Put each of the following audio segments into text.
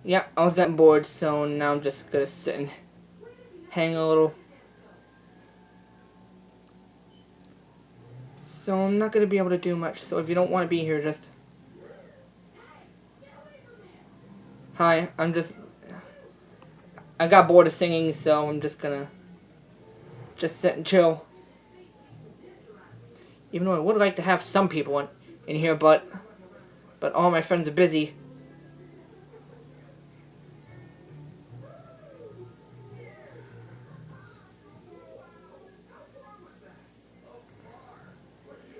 Yeah, I was getting bored, so now I'm just gonna sit and hang a little. So I'm not gonna be able to do much, so if you don't want to be here, just... Hi, I got bored of singing, so I'm just gonna just sit and chill. Even though I would like to have some people in here, but all my friends are busy.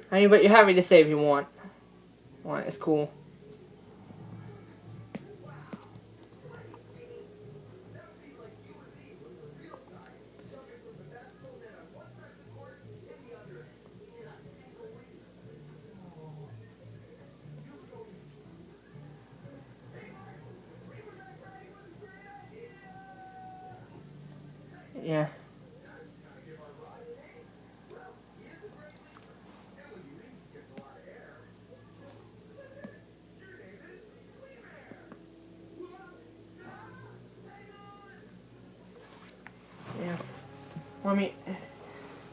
I mean, but you're happy to stay if you want. It's cool. Yeah. Yeah. Well, I mean,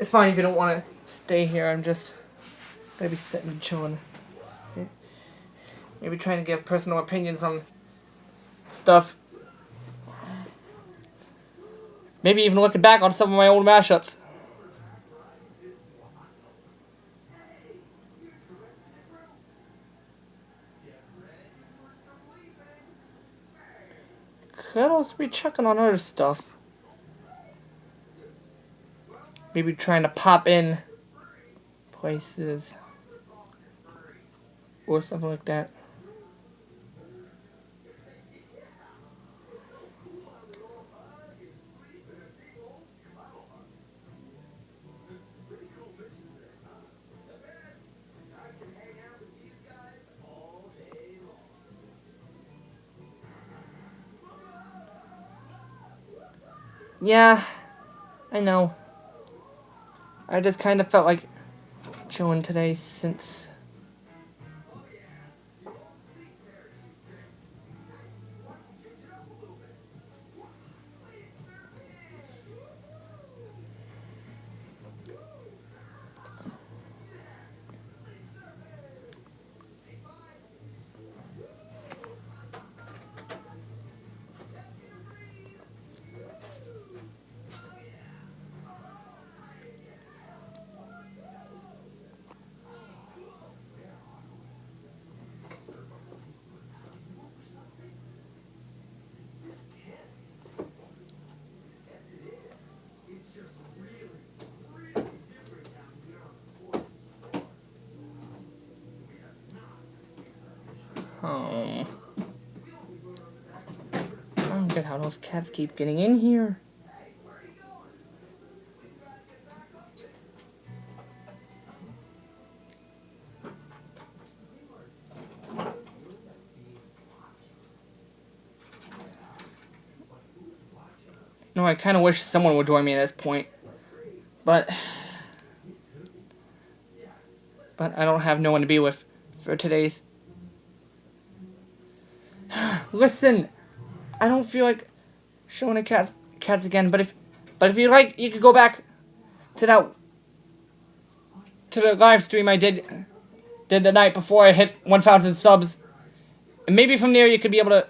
it's fine if you don't want to stay here. I'm just gonna be sitting and chilling. Maybe trying to give personal opinions on stuff. Maybe even looking back on some of my old mashups. Could also be checking on other stuff. Maybe trying to pop in places. Or something like that. Yeah, I know. I just kind of felt like chilling today since... Oh. I don't get how those cats keep getting in here. No, I kind of wish someone would join me at this point. But I don't have no one to be with for today's... Listen, I don't feel like showing the cats again, but if you like, you could go back to the live stream I did the night before I hit 1,000 subs. And maybe from there you could be able to,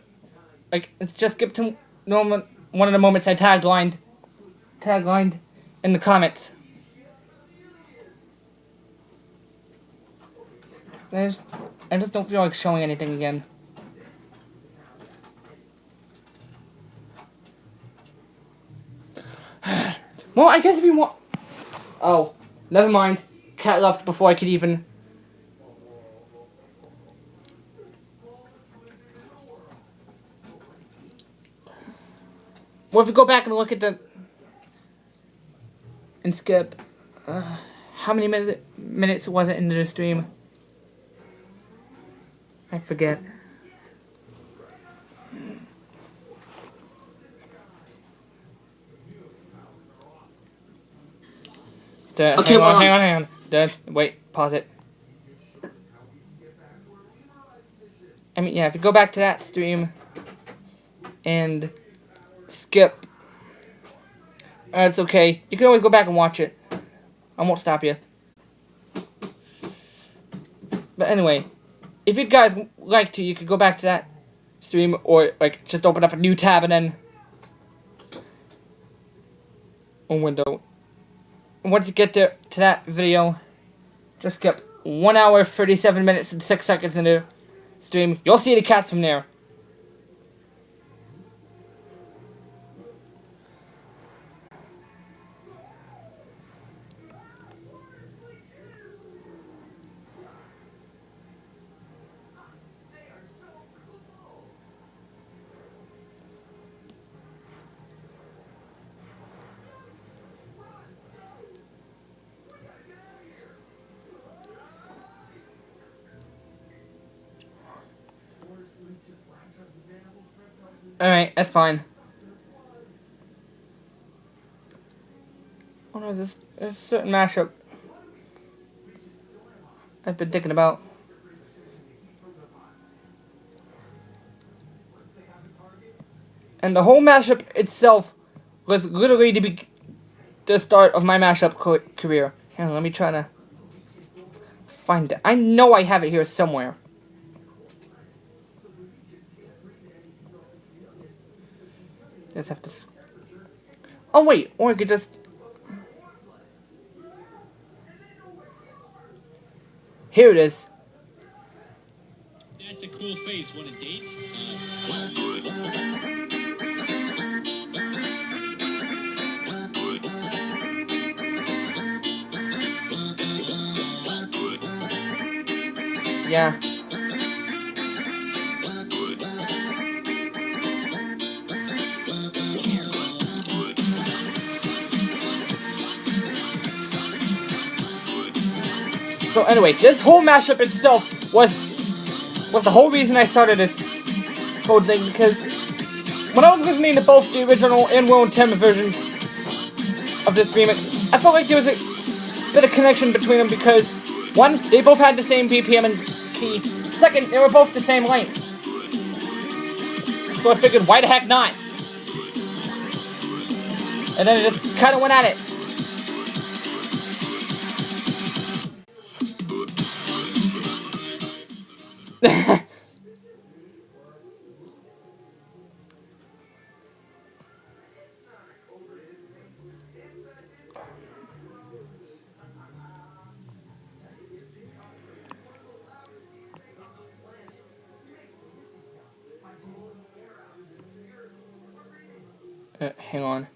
like, it's just skip to one of the moments I taglined in the comments. I just don't feel like showing anything again. Well, I guess if you want... Oh, never mind. Cat left before I could even... Well, if you go back and look at the... And skip... how many minutes was it into the stream? I forget. Okay, hang on. Wait, pause it. I mean, yeah, if you go back to that stream, and skip. It's okay. You can always go back and watch it. I won't stop you. But anyway, if you guys like to, you could go back to that stream, or like just open up a new tab and then a window. And once you get to that video, just skip 1 hour, 37 minutes, and 6 seconds into the stream. You'll see the cats from there. Alright, that's fine. Oh no, there's a certain mashup I've been thinking about. And the whole mashup itself was literally the start of my mashup career. Hang on, let me try to find it. I know I have it here somewhere. Just have to. Oh wait, or I could just. Here it is. That's a cool face. Want a date? Yeah. So anyway, this whole mashup itself was the whole reason I started this whole thing, because when I was listening to both the original and Will and Tim versions of this remix, I felt like there was a bit of connection between them because, one, they both had the same BPM and key. Second, they were both the same length. So I figured, why the heck not? And then I just kind of went at it. Hang on.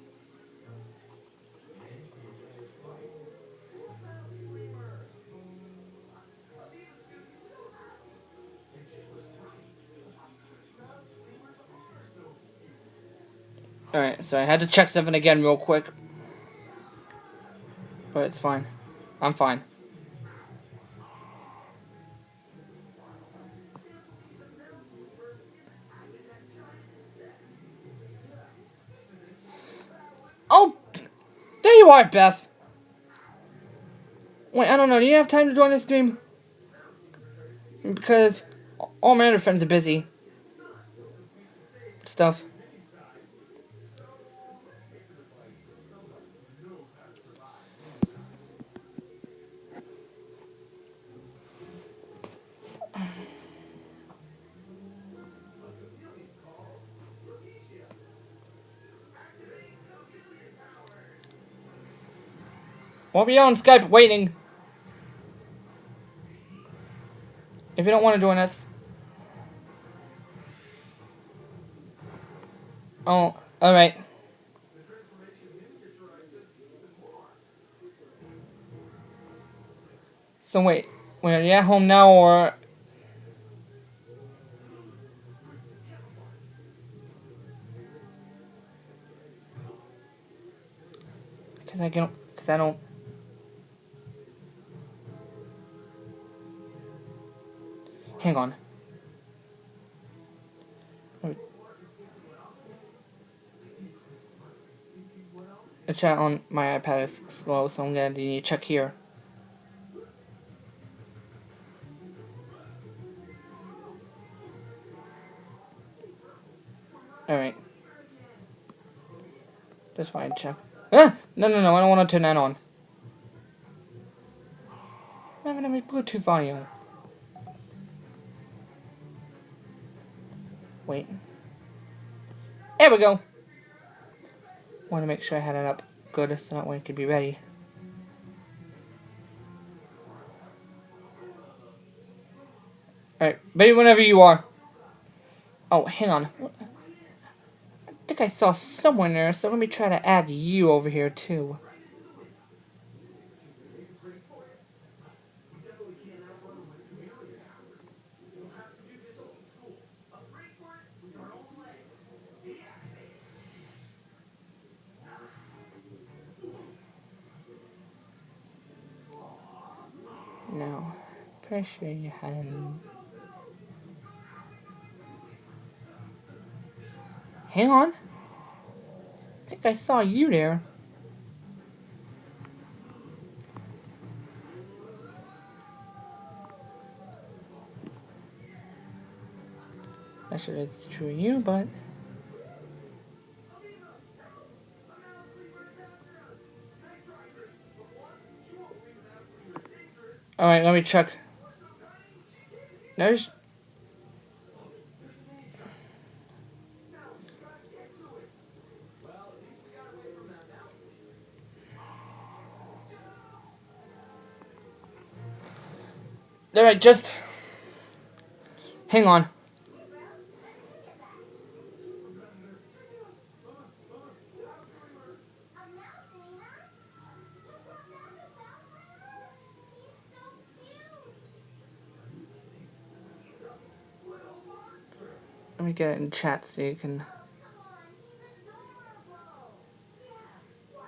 Alright, so I had to check something again real quick. But it's fine. I'm fine. Oh! There you are, Beth! Wait, I don't know. Do you have time to join this stream? Because all my other friends are busy. Stuff. We'll be on Skype waiting. If you don't want to join us. Oh, alright. So wait, are you at home now or? Cause I don't. Hang on. The chat on my iPad is slow, so I'm gonna need to check here. Alright. Just fine, check. Ah! No, I don't want to turn that on. I haven't my Bluetooth volume. Wait. There we go. Want to make sure I had it up good so that way it could be ready. Alright, ready whenever you are. Oh, hang on. I think I saw someone there, so let me try to add you over here too. No. Pretty sure you had... Hang on. I think I saw you there. Not sure it's true of you, but... Alright, let me check. There's... Alright, just... Hang on. Let me get it in chat so you can...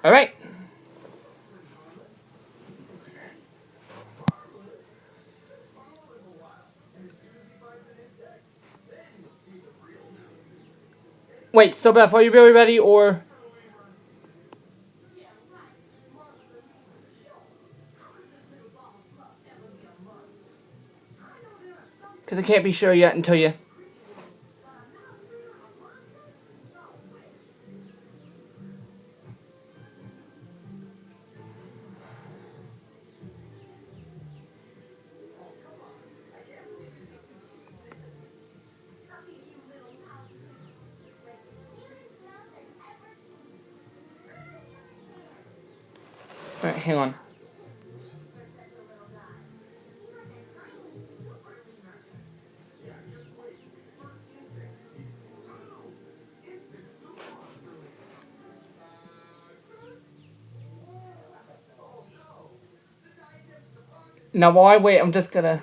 Alright. Wait, so Beth, are you really ready, or... Because I can't be sure yet until you... Alright, hang on. Now, while I wait, I'm just gonna...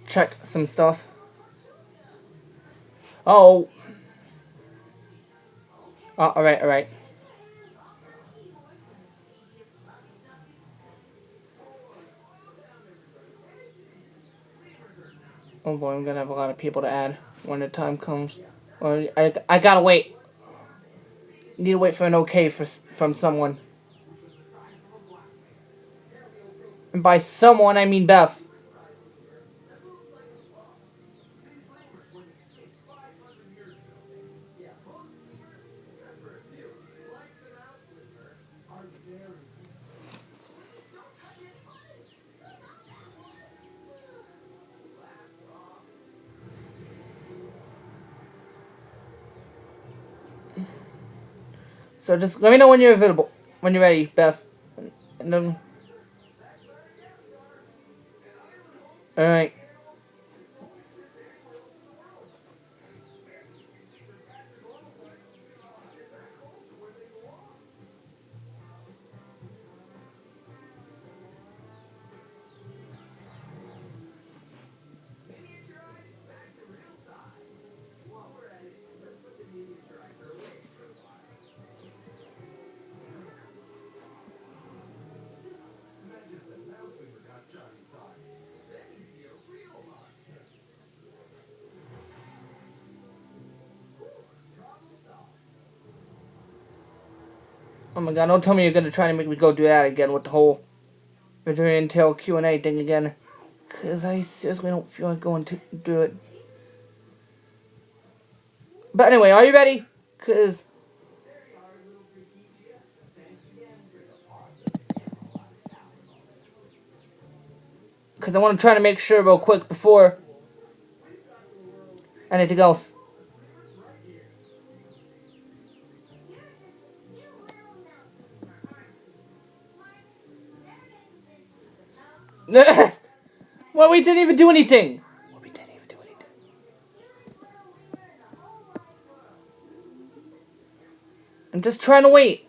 check some stuff. Oh. Alright. Oh boy, I'm gonna have a lot of people to add when the time comes. Or I gotta wait. Need to wait for an okay from someone. And by someone, I mean Beth. So just let me know when you're available. When you're ready, Beth. And then... Alright. Oh my god, don't tell me you're gonna try to make me go do that again with the whole Return Intel Q&A thing again. Because I seriously don't feel like going to do it. But anyway, are you ready? Cause I want to try to make sure real quick before anything else. Well, we didn't even do anything. Well, we didn't even do anything. I'm just trying to wait.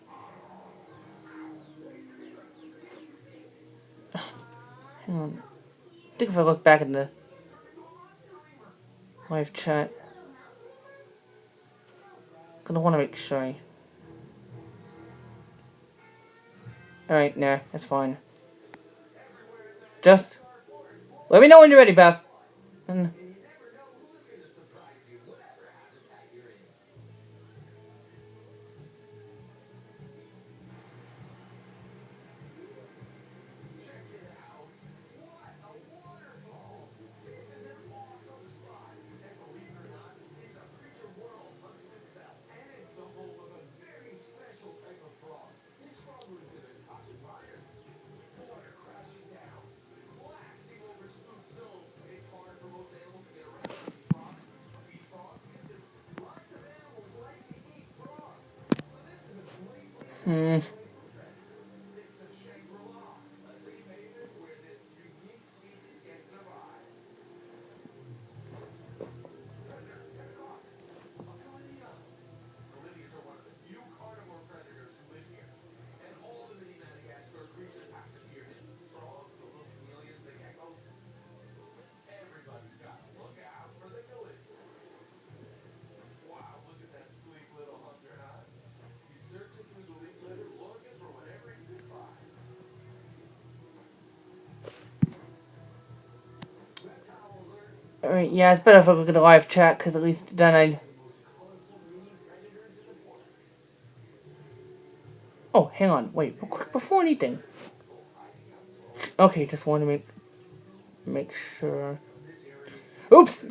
Hang on. I think if I look back in the live chat, because I want to make sure. Alright, nah, that's fine. Just let me know when you're ready, Beth. And hmm. Alright, yeah, it's better if I look at the live chat, because at least then I... Oh, hang on, wait, real quick, before anything. Okay, just want to make sure. Oops!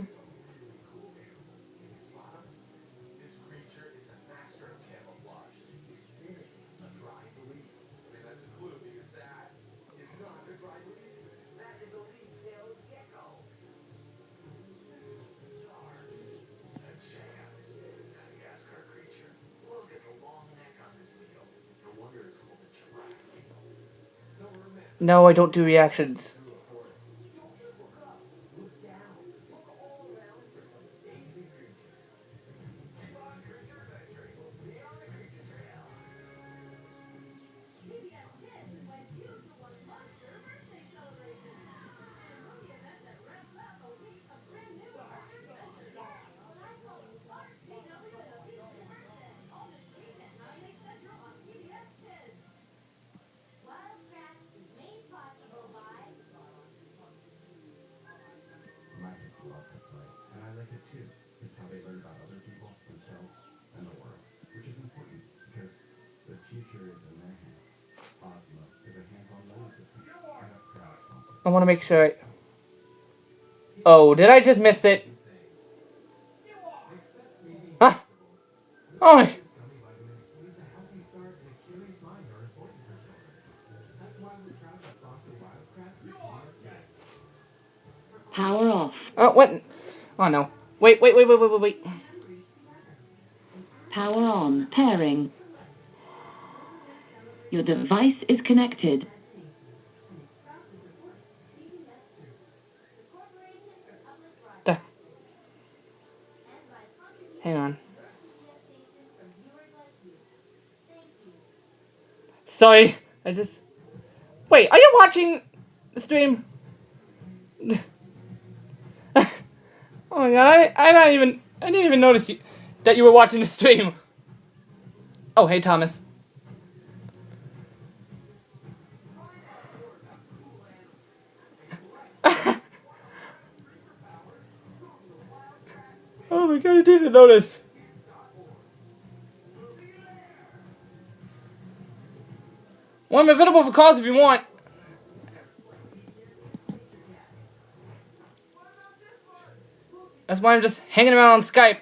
No, I don't do reactions. I want to make sure I... Oh, did I just miss it? Huh? Oh my... Power off. Oh, what? Oh no. Wait. Power on. Pairing. Your device is connected. Duh. Hang on. Sorry, I just... Wait, are you watching the stream? Oh my god, I didn't even notice that you were watching the stream. Oh, hey Thomas. Oh my god, I didn't even notice. Well, I'm available for calls if you want. That's why I'm just hanging around on Skype.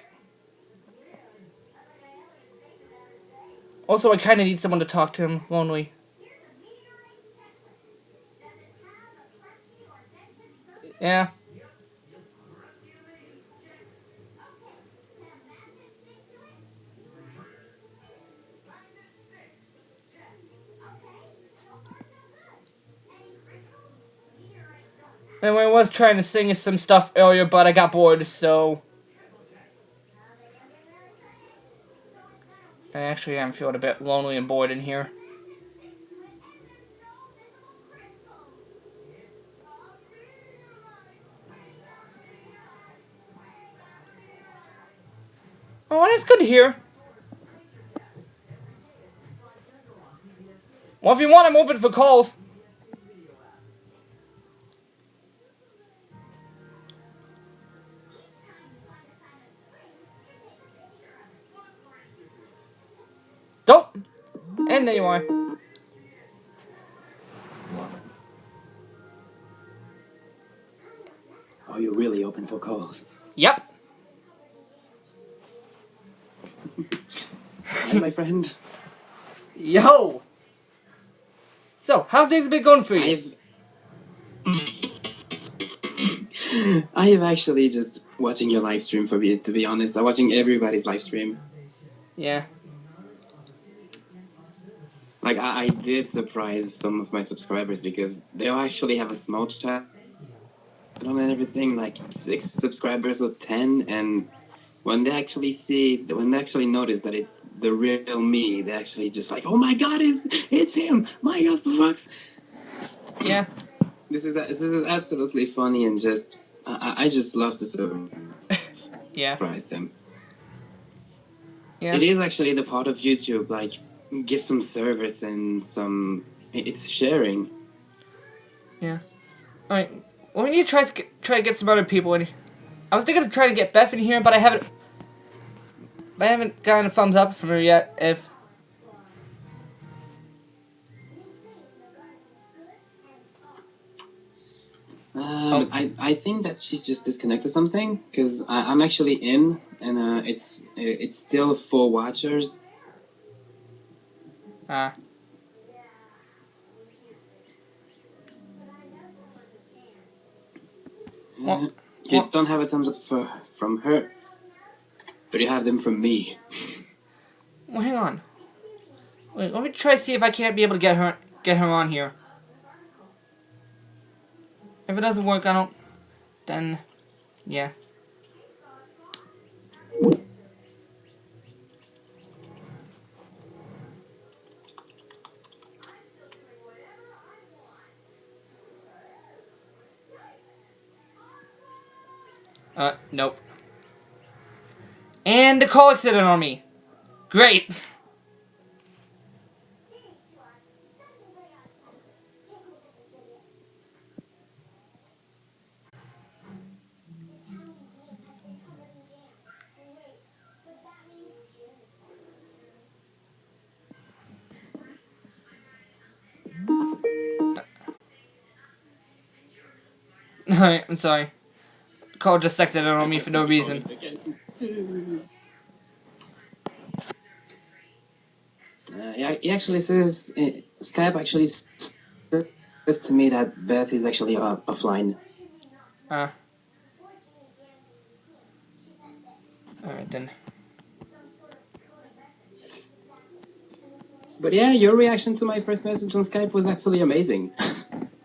Also, I kind of need someone to talk to. I'm lonely. Yeah. Anyway, I was trying to sing some stuff earlier, but I got bored, so... I actually am feeling a bit lonely and bored in here. Oh, that's good to hear. Well, if you want, I'm open for calls. Don't! And there you are. Are you really open for calls? Yep. Hi, my friend. Yo! So, how things been going for you? I am actually just watching your live stream for me, to be honest. I'm watching everybody's live stream. Yeah. Like, I did surprise some of my subscribers because they actually have a small chat and everything, like 6 subscribers or 10, and when they actually notice that it's the real me, they actually just like, oh my god, it's him! My god, fuck! Yeah. This is absolutely funny and just I just love to Yeah. surprise them. Yeah. It is actually the part of YouTube, like give some service and it's sharing. Yeah. Alright. Well, we need to try to get some other people in. I was thinking of trying to get Beth in here, but I haven't gotten a thumbs up from her yet. If I think that she's just disconnected something because I'm actually in and it's still 4 watchers. You don't have a thumbs up from her, but you have them from me. well, hang on. Wait, let me try to see if I can't be able to get her on here. If it doesn't work, I don't. Then, yeah. Nope. And the call exited on me. Great. Alright, I'm sorry. The call just exited on me for no reason. Yeah, he actually says Skype actually says to me that Beth is actually offline. Alright then. But yeah, your reaction to my first message on Skype was actually amazing.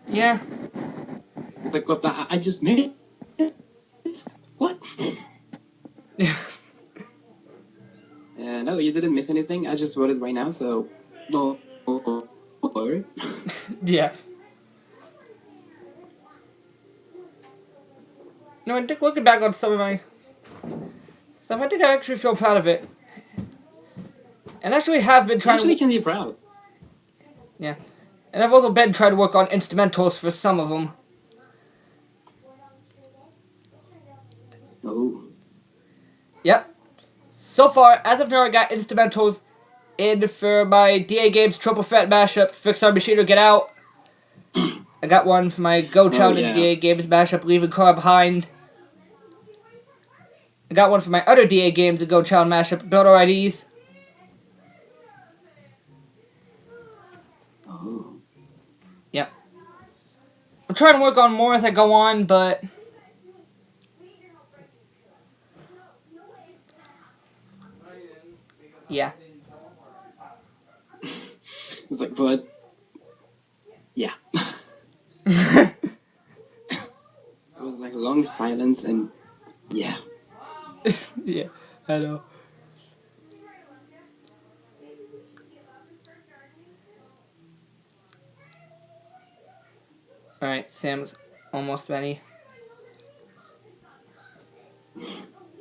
Yeah. It's like, what? I just made it? What? No, you didn't miss anything. I just wrote it right now, so no worry. Yeah. No, I think looking back on some of my stuff, I think I actually feel proud of it. And actually have been trying Actually, to... can be proud. Yeah. And I've also been trying to work on instrumentals for some of them. Oh. Yep. So far, as of now, I got instrumentals in for my DA Games Triple Threat mashup, Fix Our Machine or Get Out. I got one for my Go Child and DA Games mashup, Leaving Car Behind. I got one for my other DA Games and Go Child mashup, Build Our IDs. I'm trying to work on more as I go on, but yeah. It's like, but yeah. It was like a long silence, and yeah. Yeah, I know. Alright, Sam's almost ready.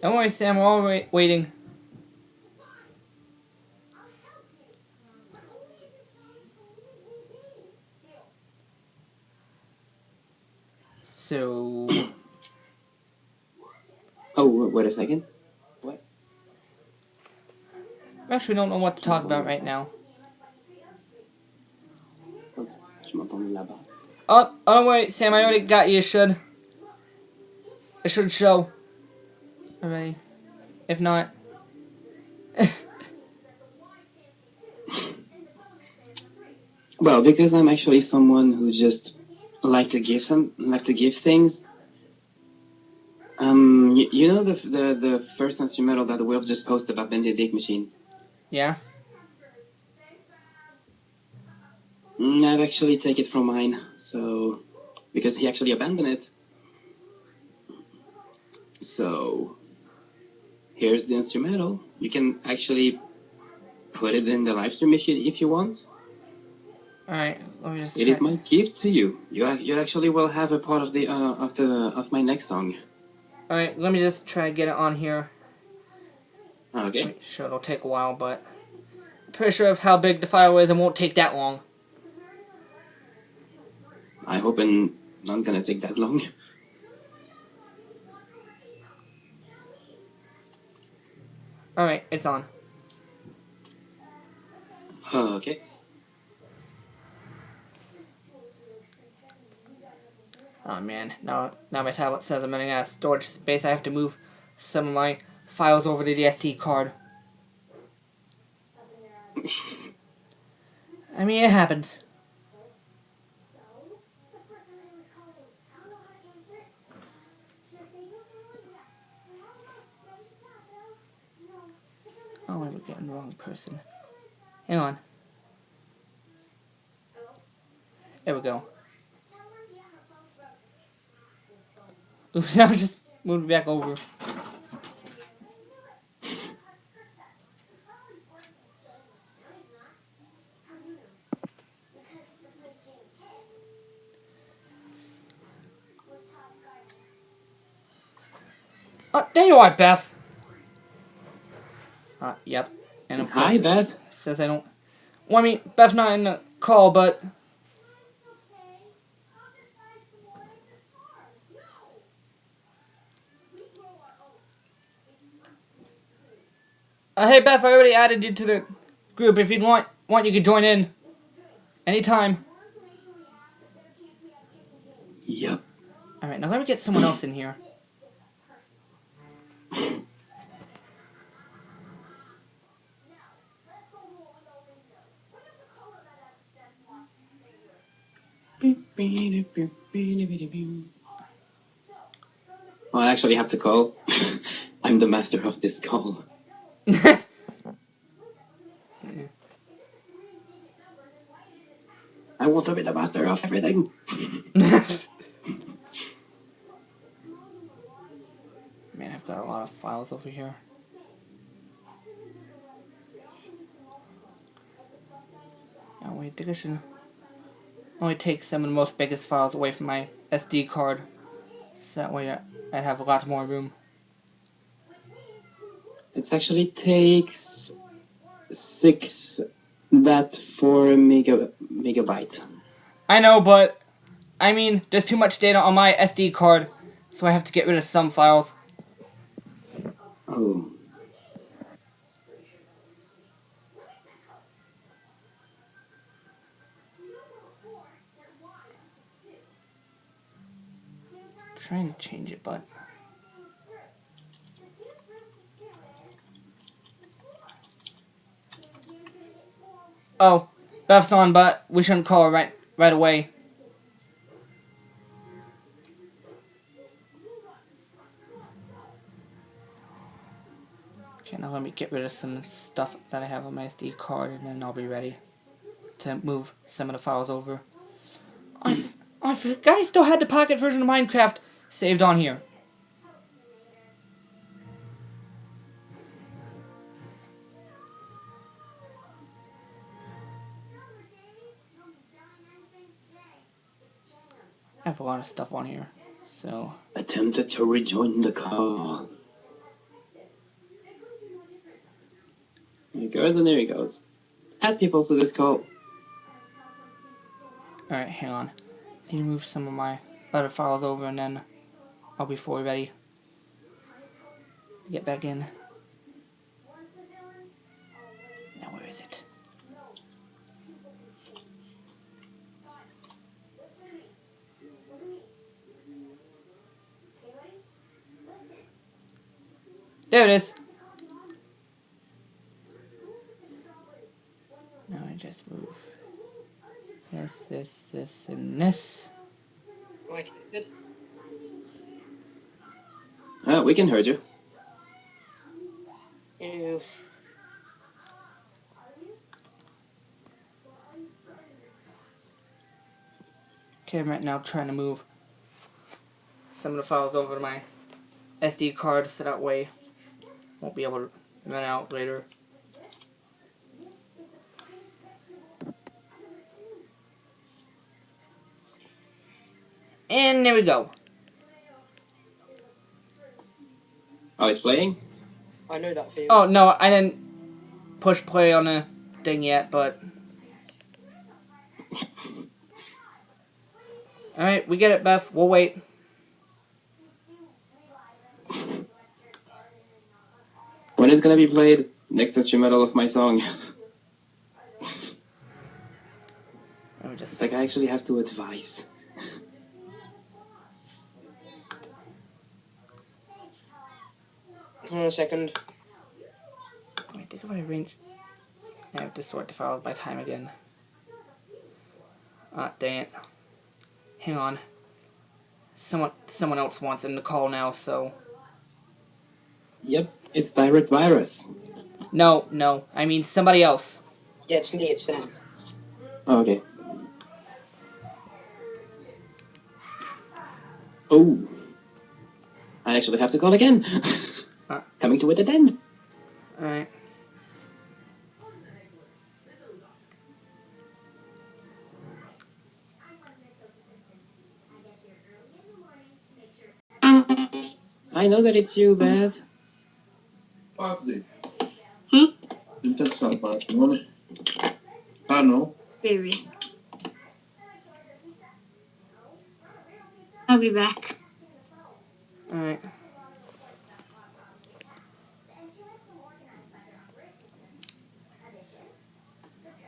Don't worry, Sam, we're all waiting. So, Oh, wait a second. What? actually, we don't know what to talk about right now. Oh, je m'entends là-bas. Oh, don't worry, Sam, I already got you. It should show already. If not, Well, because I'm actually someone who just like to give things. You know the first instrumental that Will just posted about Benedict Machine. yeah. I've actually taken it from mine, so because he actually abandoned it. So here's the instrumental. You can actually put it in the live stream if you want. Alright, let me just. It is my gift to you. You actually will have a part of my next song. Alright, let me just try to get it on here. Okay. Sure, it'll take a while, but I'm pretty sure of how big the file is, it won't take that long. I hope it's not gonna take that long. Alright, it's on. Okay. Oh man, now my tablet says I'm running out of storage space. I have to move some of my files over to the SD card. I mean, it happens. Oh, we're getting the wrong person. Hang on. There we go. Oops, now just moved back over. Oh, there you are, Beth. Yep. And of course, Hi, Beth. it says I don't. Well, I mean, Beth's not in the call, but. Hey, Beth, I already added you to the group. If you want, you can join in. Anytime. Yep. Alright, now let me get someone else in here. Oh, I actually have to call. I'm the master of this call. I want to be the master of everything. Man, I've got a lot of files over here. Oh, wait, I think I should only take some of the most biggest files away from my SD card. So that way I'd have a lot more room. It actually takes 4 megabyte. I know, but I mean, there's too much data on my SD card, so I have to get rid of some files. Oh. I'm trying to change it, but. Oh, Beth's on, but we shouldn't call her right away. Okay, now let me get rid of some stuff that I have on my SD card, and then I'll be ready to move some of the files over. I forgot I still had the pocket version of Minecraft saved on here. I have a lot of stuff on here, so... Attempted to rejoin the call. There he goes, and there he goes. Add people to this call. Alright, hang on. Need to move some of my other files over, and then I'll be fully ready to get back in. Now where is it? There it is. Now I just move this, and this. Like, it, We can hear you. ew. Okay, I'm right now trying to move some of the files over to my SD card so that way won't be able to run out later. And there we go. Oh, he's playing? I know that feeling. Oh, no, I didn't push play on the thing yet, but... Alright, we get it, Beth. We'll wait. When is gonna be played? Next instrumental of my song. Let me just... It's like I actually have to advise. Hold on a second. I think if I arrange... I have to sort the files by time again. Ah, dang it. Hang on. Someone else wants him to call now, so... Yep, it's Direct Virus. No. I mean somebody else. Yeah, it's me, it's them. Oh, okay. Oh. I actually have to call again. Coming to it at the end. Alright. I know that it's you, Beth. Padre, Hmm? inte salvazione. Ah no, Baby. I'll be back. Alright.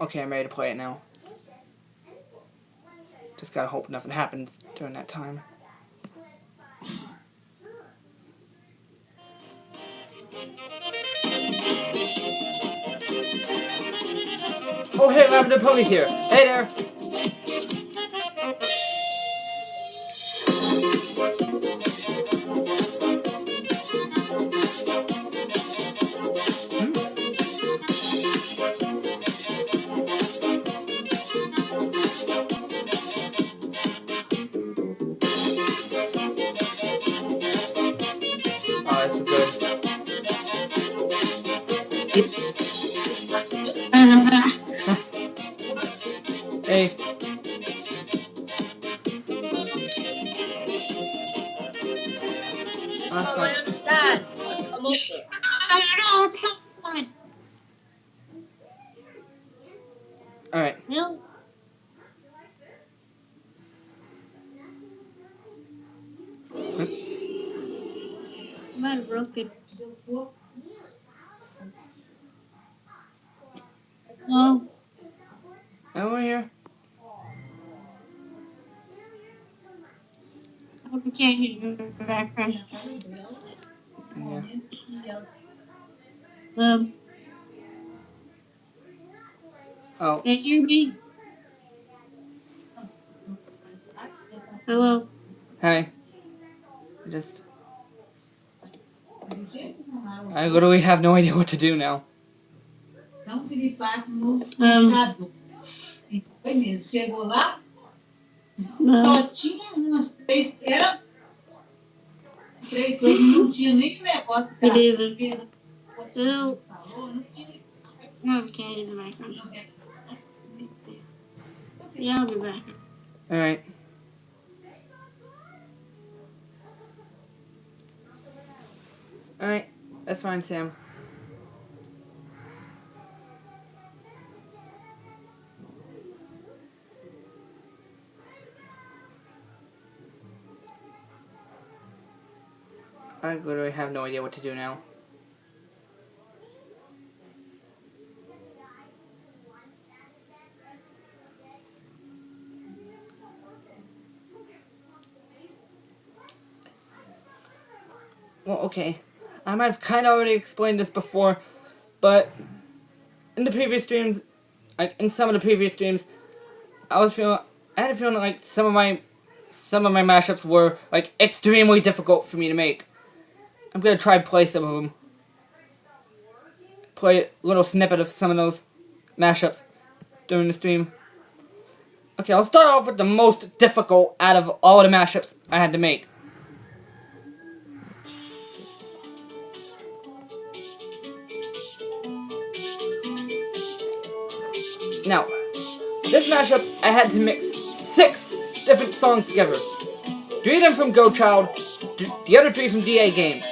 Okay, I'm ready to play it now. Just gotta hope nothing happens during that time. Oh hey, Lavender Pony's here! Hey there! Oh, this is good. And I'm back. Hey. Oh, that's fine. understand. Come up here. I don't know what's going on. Alright. No. I might have broke it. No. Over here. I hope you can't hear you in the background. Yeah. Oh. Can you hear me? Hello. Hey. Just... I literally have no idea what to do now. No. Só tinha umas três. Era três coisas, não tinha nem negócio. Me neither. No. No, we can't use the background. Yeah, I'll be back. Alright. Alright, that's fine, Sam. I literally have no idea what to do now. Well, okay. I might have kind of already explained this before, but in the previous streams, like in some of the previous streams, I had a feeling like some of my mashups were like extremely difficult for me to make. I'm gonna try to play some of them. Play a little snippet of some of those mashups during the stream. Okay, I'll start off with the most difficult out of all the mashups I had to make. Now, this mashup, I had to mix 6 different songs together. 3 of them from Go Child, the other 3 from DA Games.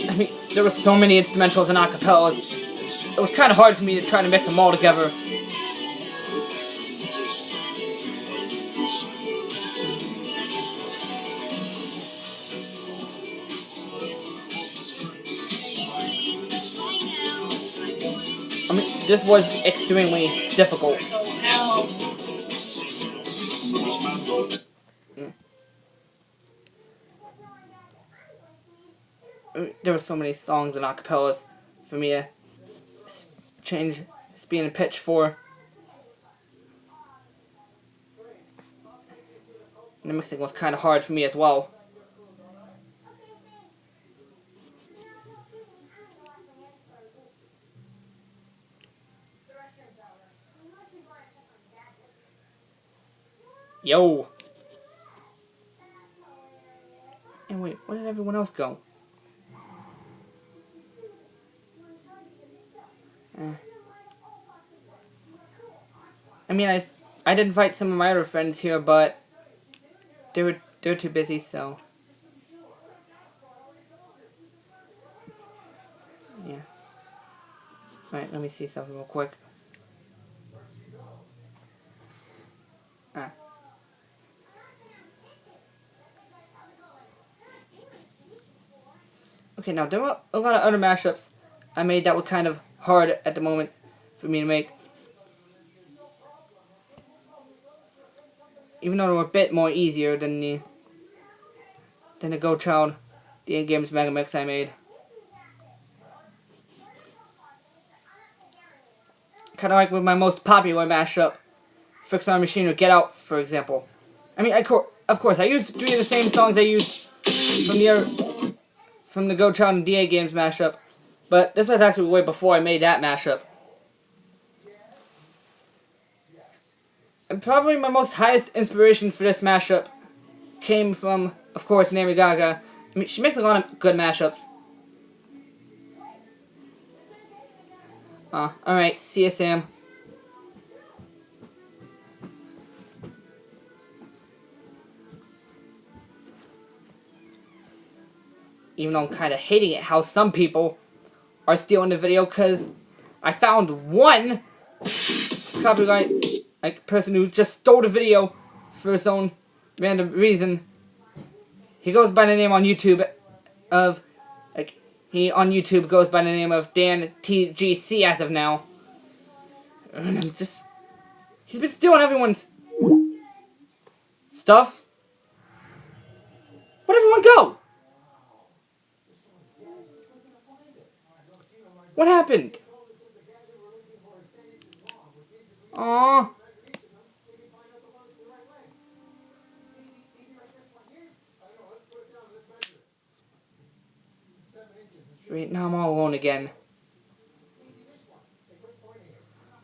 I mean, there were so many instrumentals and acapellas. It was kind of hard for me to try to mix them all together. I mean, this was extremely difficult. There were so many songs and acapellas for me to change speed and pitch for. And the mixing was kind of hard for me as well. Yo! And wait, where did everyone else go? I mean, I did invite some of my other friends here, but they were too busy, so yeah. Alright, let me see something real quick. Okay, now there were a lot of other mashups I made that were kind of hard at the moment for me to make. Even though they were a bit more easier than the Go Child DA Games Mega Mix I made. Kind of like with my most popular mashup, Fix Our Machine or Get Out, for example. I mean, of course, I used 3 of the same songs I used from the Go Child and DA Games mashup, but this was actually way before I made that mashup. And probably my most highest inspiration for this mashup came from, of course, Nami Gaga. I mean, she makes a lot of good mashups. Alright, see ya, Sam. Even though I'm kind of hating it how some people are stealing the video, because I found one copyright person who just stole the video for his own random reason. He goes by the name on YouTube of, he on YouTube goes by the name of Dan TGC as of now. And I'm just, he's been stealing everyone's stuff. Where'd everyone go? What happened? Aww. Wait, now I'm all alone again.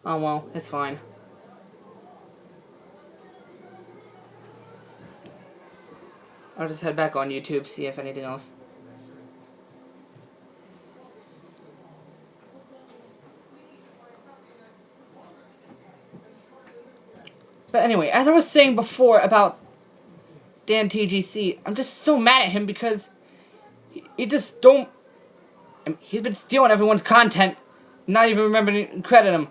Oh well, it's fine. I'll just head back on YouTube, see if anything else. But anyway, as I was saying before about Dan TGC, I'm just so mad at him because he just don't... I mean, he's been stealing everyone's content, not even remembering to credit him.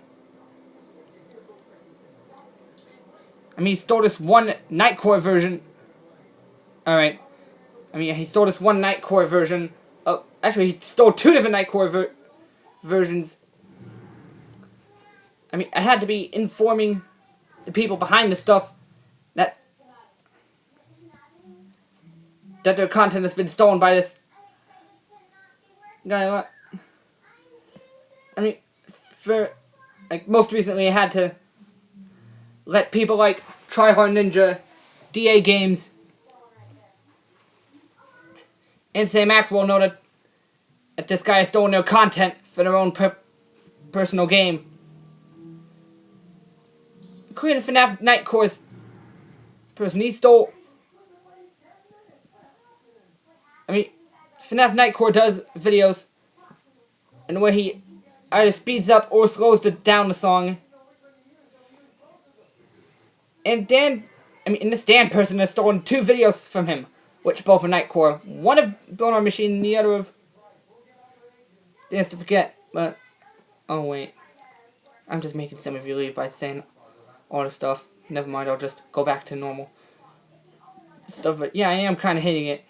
I mean, he stole this one Nightcore version. Alright. I mean, he stole this one Nightcore version. Oh, actually, he stole two different Nightcore versions. I mean, I had to be informing the people behind the stuff that their content has been stolen by this guy. I mean, for like most recently, I had to let people like Tryhard Ninja, DA Games, and Say Maxwell know that this guy has stolen their content for their own personal game. Including the FNAF Nightcore's person, he stole... I mean, FNAF Nightcore does videos in the way he either speeds up or slows down the song. And this Dan person has stolen two videos from him, which both are Nightcore. One of Bone Armor Machine and the other of... Dance to Forget, but... Oh, wait. I'm just making some of you leave by saying all the stuff. Never mind, I'll just go back to normal stuff. But yeah, I am kind of hating it.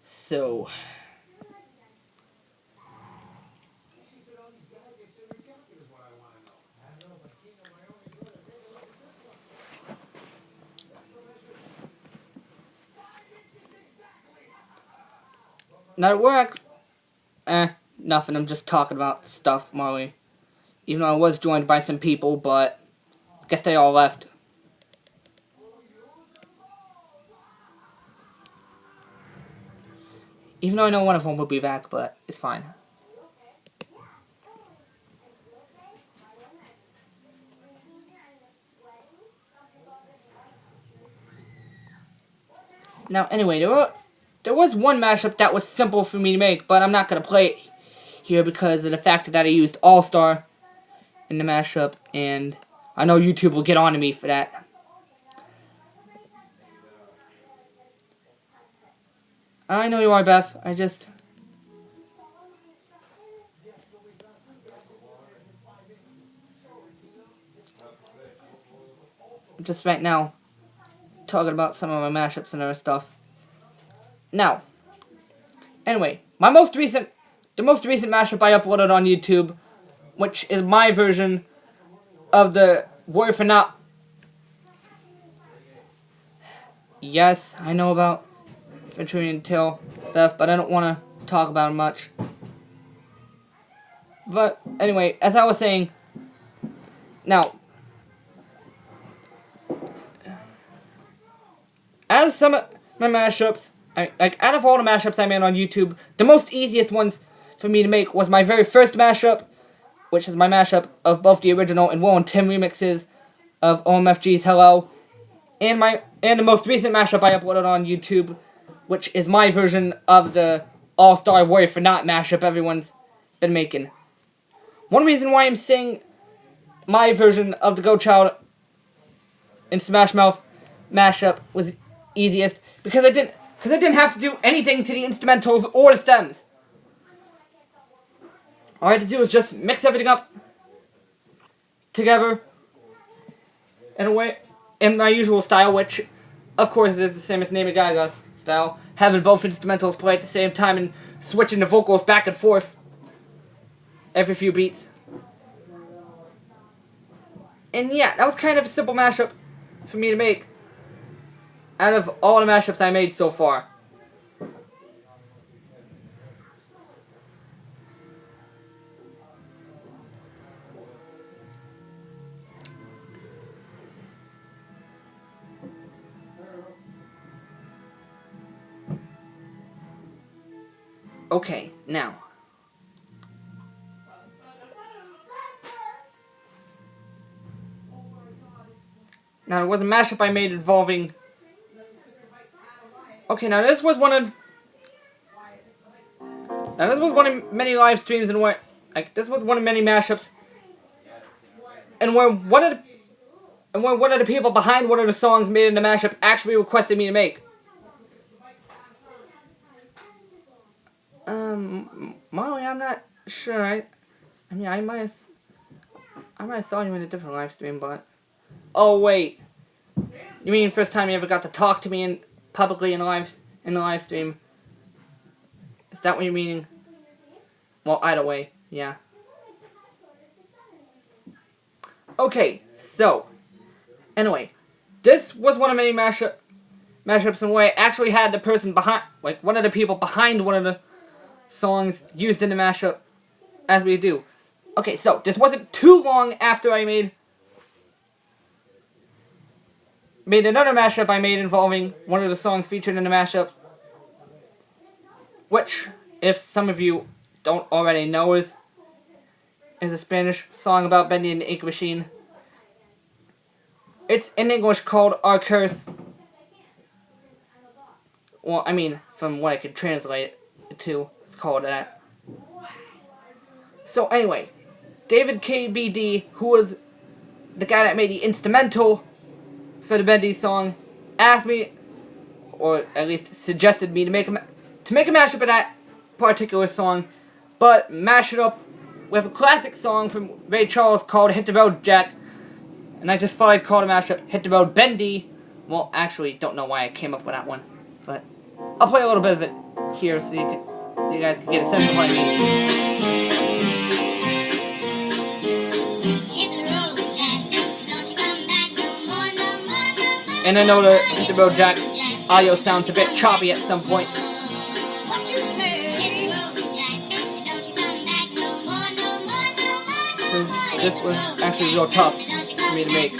So... Not at work. Nothing. I'm just talking about stuff, Marley. Even though I was joined by some people, but I guess they all left. Even though I know one of them will be back, but it's fine. Now, anyway, there was one mashup that was simple for me to make, but I'm not going to play it here because of the fact that I used All-Star in the mashup, and I know YouTube will get on to me for that. I know you are, Beth. I just... right now talking about some of my mashups and other stuff. Now, anyway, the most recent mashup I uploaded on YouTube, which is my version of the Warrior for Not. Yes, I know about Venturing Tale, Beth, but I don't want to talk about it much. But anyway, as I was saying, now, out of some of my mashups, out of all the mashups I made on YouTube, the most easiest ones for me to make was my very first mashup, which is my mashup of both the original and Will and Tim remixes of OMFG's Hello, and the most recent mashup I uploaded on YouTube, which is my version of the All-Star Warrior for Not mashup everyone's been making. One reason why I'm saying my version of the Go Child and Smash Mouth mashup was easiest because I didn't have to do anything to the instrumentals or the stems. All I had to do was just mix everything up together in a way, in my usual style, which of course is the same as Lady Gaga's style, having both instrumentals play at the same time and switching the vocals back and forth every few beats. And yeah, that was kind of a simple mashup for me to make out of all the mashups I made so far. Okay, now. Now, there was a mashup I made involving... Okay, now this was one of... Now, this was one of many live streams and where... Like, this was one of many mashups. And where one of the people behind one of the songs made in the mashup actually requested me to make. Molly, I'm not sure. I mean, I might have saw you in a different live stream, but... Oh, wait. You mean the first time you ever got to talk to me publicly in the live stream? Is that what you're meaning? Well, either way, yeah. Okay, so... Anyway, this was one of many mashups in where I actually had the person behind... Like, one of the people behind one of the songs used in the mashup, as we do. Okay, so, this wasn't too long after I made another mashup I made involving one of the songs featured in the mashup, which, if some of you don't already know, is a Spanish song about Bendy and the Ink Machine. It's in English called Our Curse. Well, I mean, from what I could translate it to, it's called that. So anyway, David KBD, who was the guy that made the instrumental for the Bendy song, asked me, or at least suggested me to make a mashup of that particular song, but mash it up with a classic song from Ray Charles called Hit the Road Jack. And I just thought I'd call the mashup Hit the Road Bendy. Well, actually, don't know why I came up with that one, but I'll play a little bit of it here so you guys can get a sense of what I mean. And I know the Hit the Road Jack audio sounds a bit choppy at some point. So this was actually real tough for me to make.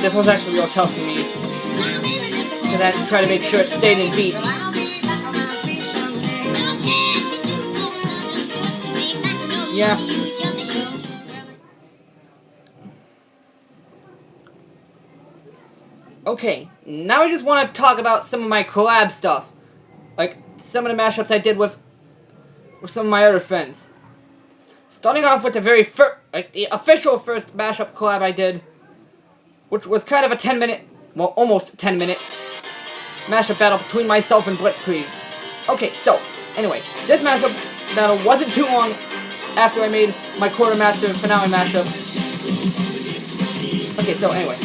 This was actually real tough for me, because I had to try to make sure it stayed in beat. Yeah. Okay, now I just want to talk about some of my collab stuff. Like, some of the mashups I did with some of my other friends. Starting off with the very first, like, the official first mashup collab I did, which was kind of a 10-minute, well, almost 10-minute mashup battle between myself and Blitzkrieg. Okay, so, anyway, this mashup battle wasn't too long after I made my Quartermaster finale mashup. Okay, so anyway,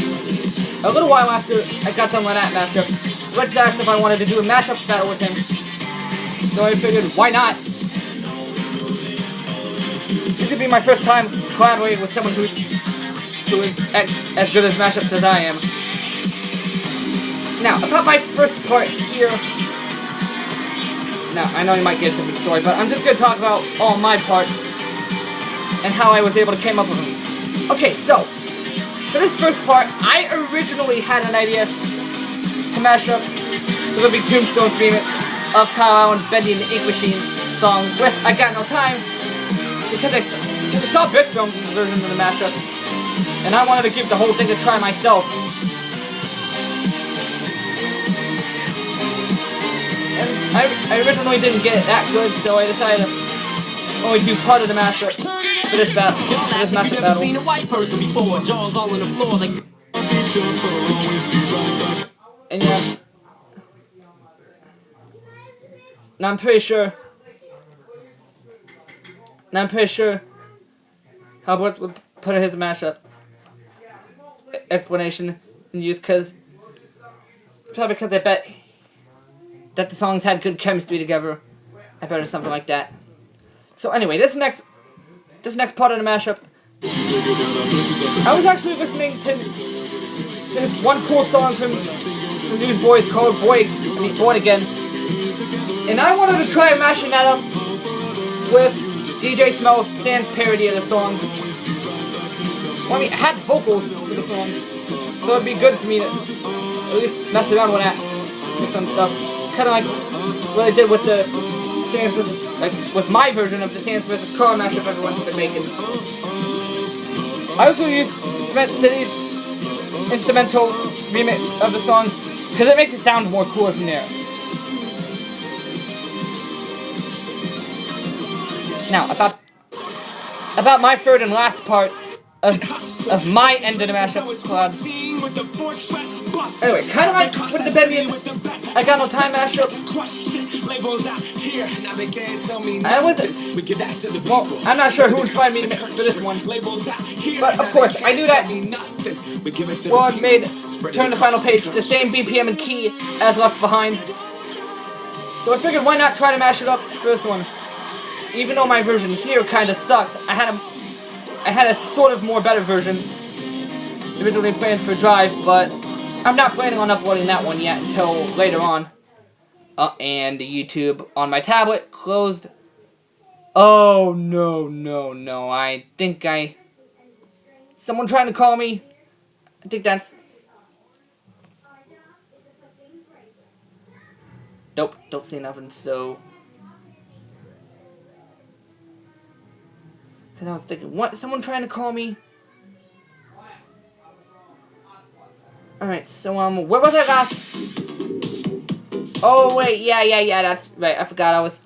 a little while after I got done with that mashup, Blitz asked if I wanted to do a mashup battle with him. So I figured, why not? This could be my first time collaborating with someone who is as good as mashups as I am. Now, about my first part here. Now, I know you might get a different story, but I'm just going to talk about all my parts and how I was able to come up with them. Okay, so, for this first part, I originally had an idea to mash up the Living Tombstones remix of Kyle Allen's Bendy and the Ink Machine song with I Got No Time, because I saw Big Films' version of the mashup, and I wanted to give the whole thing a try myself. And I originally didn't get it that good, so I decided to only do part of the mashup for this mashup battle. Seen a white person before, jaws all on the floor like. And yeah. Now I'm pretty sure how Blitz would put his mashup explanation in use, probably because I bet that the songs had good chemistry together. I bet or something like that. So anyway, this next part of the mashup, I was actually listening to this one cool song from Newsboys called Born Again, and I wanted to try mashing that up with DJ Smells Sans parody of the song. Well, I mean, it had vocals for the song, so it'd be good for me to at least mess around with that, with some stuff. Kind of like what I did with the Sans vs. like with my version of the Sans vs. Car mashup everyone's been making. I also used Cement City's instrumental remix of the song because it makes it sound more cooler from there. Now, about my third and last part of my end of the mashup collab. Anyway, kind of like with the Bedouin I Got No Time mashup. Well, I'm not sure who inspired me to make for this one, but of course, I knew that Warren made Turn the Final Page the same BPM and key as Left Behind. So I figured why not try to mash it up for this one. Even though my version here kind of sucks, I had a sort of more better version originally planned for Drive, but I'm not planning on uploading that one yet until later on. And the YouTube on my tablet closed. Oh, no. I think someone trying to call me. I think that's... Nope, don't say nothing, so... Because I was thinking, what? Someone trying to call me? Alright, so, where was I last? Oh, wait, yeah, that's right, I forgot I was...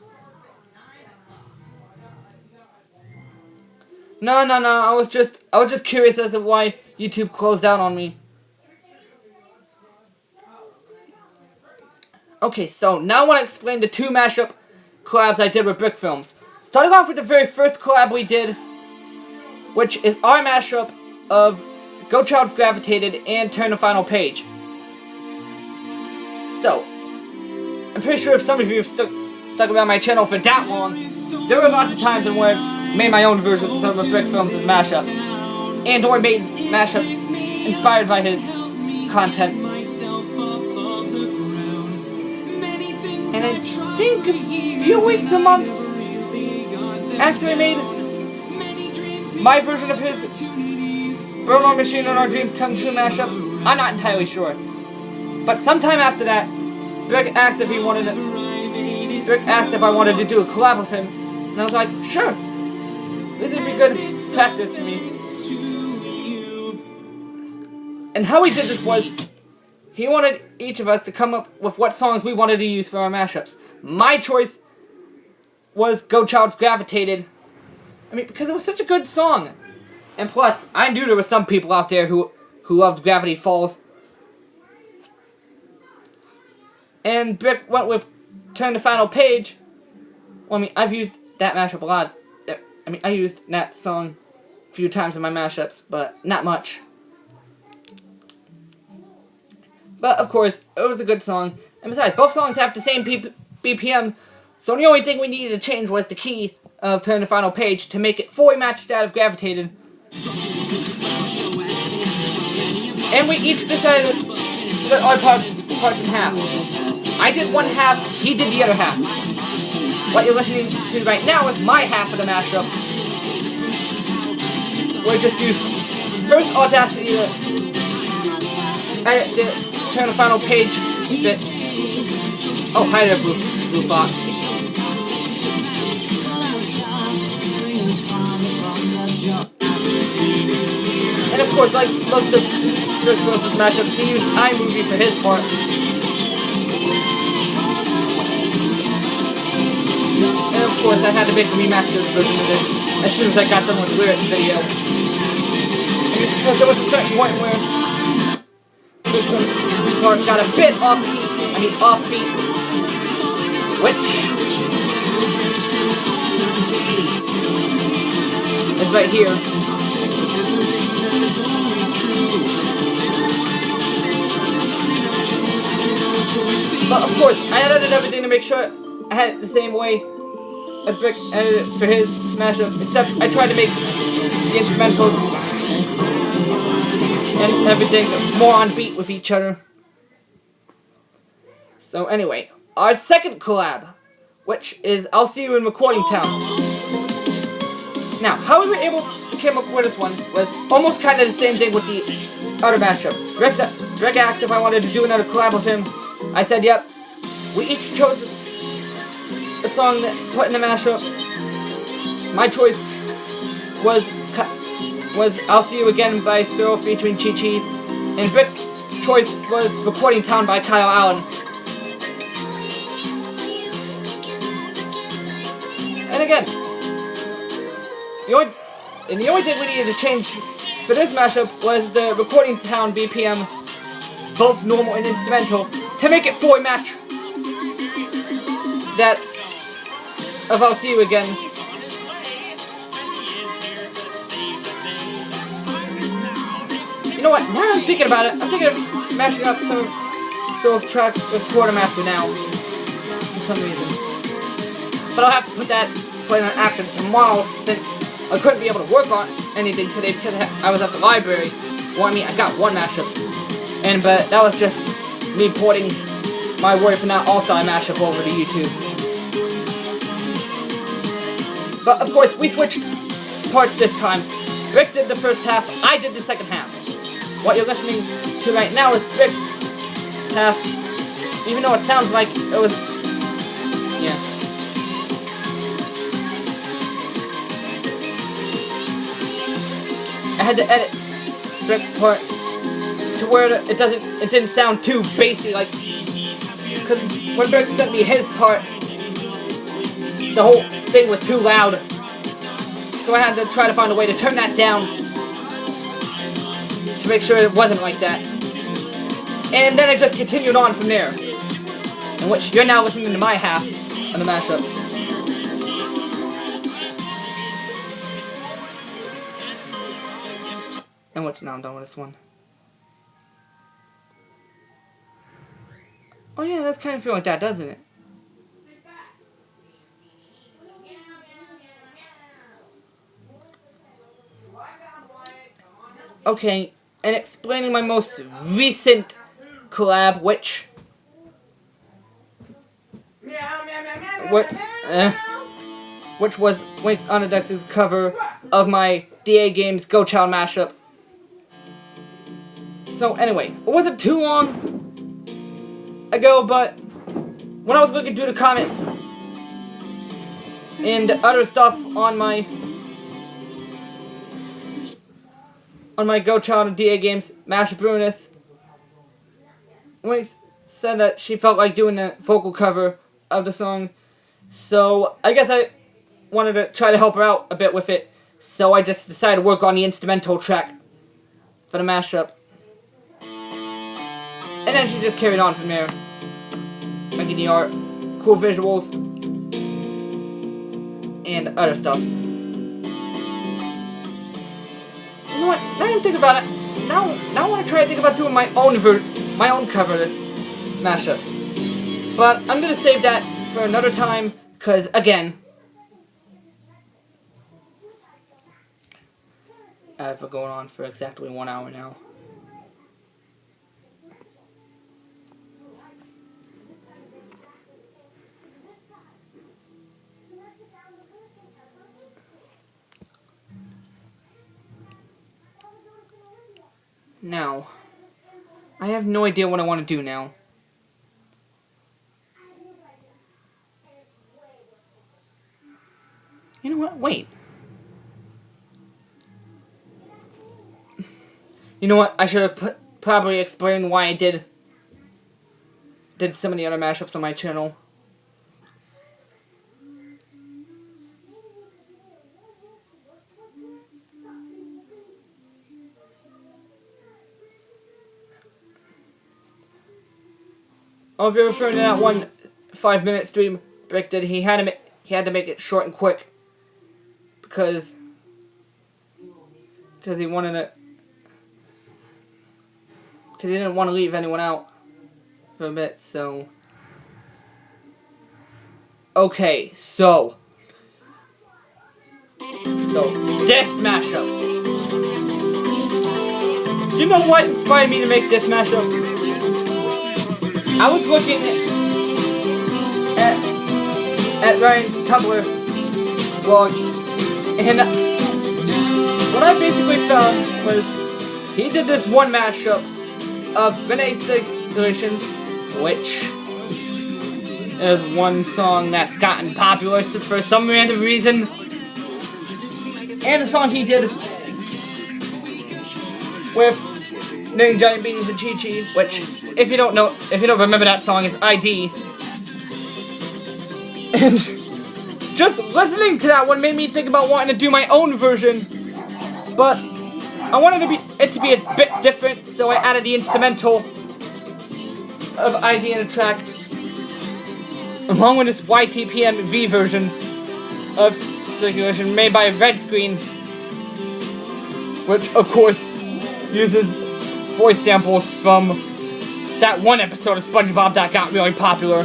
No, I was just curious as to why YouTube closed down on me. Okay, so now I want to explain the two mashup collabs I did with Brick Films. Starting off with the very first collab we did, which is our mashup of Go Child's Gravitated and Turn the Final Page. So, I'm pretty sure if some of you have stuck around my channel for that long, there were lots of times when I've made my own versions of some of Brick Films' mashups, and or made mashups inspired by his content. And I think a few weeks or months after I made my version of his Burn Our Machine and Our Dreams Come True mashup, I'm not entirely sure. But sometime after that, Brick asked if I wanted to do a collab with him, and I was like, sure. This would be good practice for me. And how he did this was, he wanted each of us to come up with what songs we wanted to use for our mashups. My choice was Go Child's Gravitated. I mean, because it was such a good song. And plus, I knew there were some people out there who loved Gravity Falls. And Brick went with Turn the Final Page. Well, I mean, I've used that mashup a lot. I mean, I used that song a few times in my mashups, but not much. But, of course, it was a good song. And besides, both songs have the same BPM, so the only thing we needed to change was the key of Turn the Final Page to make it fully matched out of Gravitated. And we each decided to split our parts in half. I did one half, he did the other half. What you're listening to right now is my half of the mashup. We just used first Audacity to edit the Turn the Final Page bit. Oh, hi there, Blue Fox. And of course, like most of the Brick Films mashups, he used iMovie for his part. And of course, I had to make a remastered version of this as soon as I got done with the lyrics video. And because there was a certain point where the part got a bit offbeat, which is right here. But of course, I edited everything to make sure I had it the same way as Brick edited for his mashup, except I tried to make the instrumentals and everything more on beat with each other. So anyway, our second collab, which is I'll See You in Recording Town. Now, how we were able to come up with this one was almost kind of the same thing with the other mashup. Greg asked if I wanted to do another collab with him. I said yep. We each chose a song that put in the mashup. My choice was I'll See You Again by Cyril featuring Chi Chi, and Brick's choice was Recording Town by Kyle Allen. And again, the only thing we needed to change for this mashup was the Recording Town BPM, both normal and instrumental, to make it fully match that of I'll See You Again. You know what, now that I'm thinking about it, I'm thinking of mashing up some of Soul's tracks with Quartermaster now, for some reason. But I'll have to put that plan in action tomorrow, since I couldn't be able to work on anything today because I was at the library. Well, I mean, I got one mashup, but that was just me porting my Warrior for Now All-Star mashup over to YouTube. But of course, we switched parts this time. Brick did the first half, I did the second half. What you're listening to right now is Brick's half, even though it sounds like it was, yeah. I had to edit Brick's part to where it didn't sound too bassy, like, because when Brick sent me his part, the whole thing was too loud. So I had to try to find a way to turn that down to make sure it wasn't like that. And then it just continued on from there, in which you're now listening to my half of the mashup. And which now I'm done with this one. Oh yeah, it does kind of feel like that, doesn't it? Okay, and explaining my most recent collab, which was Winx Onyx's cover of my DA Games Go Child mashup. So anyway, it wasn't too long ago, but when I was looking through the comments and other stuff on my Go Child and DA Games mashup Ruinous, Winx said that she felt like doing a vocal cover of the song, so I guess I wanted to try to help her out a bit with it, so I just decided to work on the instrumental track for the mashup. And then she just carried on from there, making the art, cool visuals, and other stuff. You know what? Now I'm thinking about it. Now I want to try to think about doing my own cover of this mashup. But I'm gonna save that for another time, cause again, I've been going on for exactly 1 hour now. Now, I have no idea what I want to do now. You know what? Wait. You know what? I should have probably explained why I did some of the other mashups on my channel. Oh, if you're referring to that one 5-minute stream Brick did, he had to make it short and quick because he wanted it, because he didn't want to leave anyone out for a bit. So okay, so So, this mashup. You know what inspired me to make this mashup? I was looking at Ryan's Tumblr blog, and what I basically found was he did this one mashup of Renee Situation, which is one song that's gotten popular for some random reason, and a song he did with Knitting Giant Beanies and Chi Chi, which, if you don't remember that song, is ID. And just listening to that one made me think about wanting to do my own version, but I wanted it to be a bit different, so I added the instrumental of ID in the track, along with this YTPMV version of Circulation made by Red Screen, which of course uses voice samples from that one episode of SpongeBob that got really popular.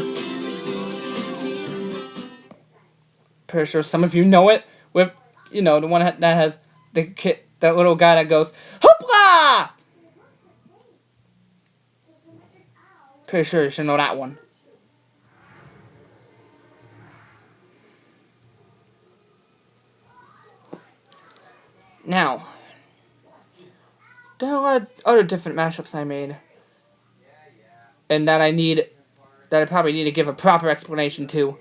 Pretty sure some of you know it, with, the one that has the kid, that little guy that goes, hoopla! Pretty sure you should know that one. Now, there are a lot of other different mashups I made, and that I probably need to give a proper explanation to.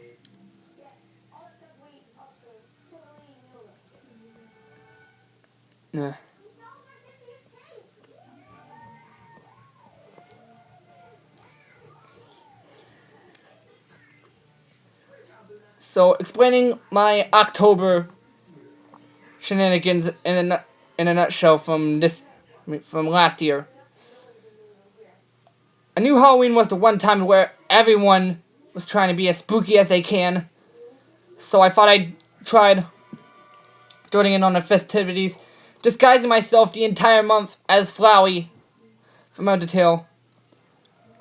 So, explaining my October shenanigans in a nutshell from last year. I knew Halloween was the one time where everyone was trying to be as spooky as they can, so I thought I'd try joining in on the festivities, disguising myself the entire month as Flowey from Undertale,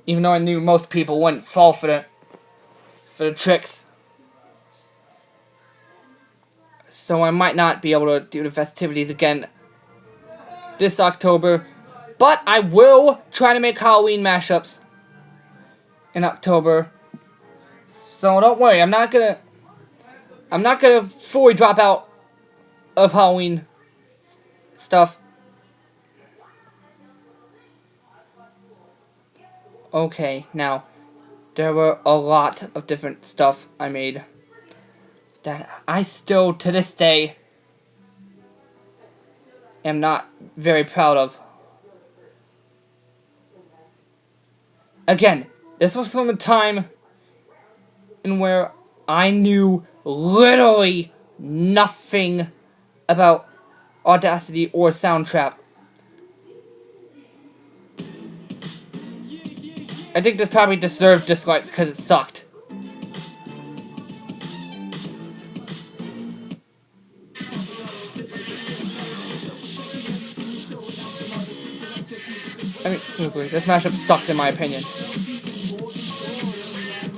even though I knew most people wouldn't fall for the tricks. So I might not be able to do the festivities again this October, but I will try to make Halloween mashups in October. So don't worry, I'm not gonna fully drop out of Halloween stuff. Okay, now there were a lot of different stuff I made that I still, to this day, am not very proud of. Again, this was from a time in where I knew literally nothing about Audacity or Soundtrap. I think this probably deserved dislikes because it sucked. I mean, seriously, this mashup sucks in my opinion.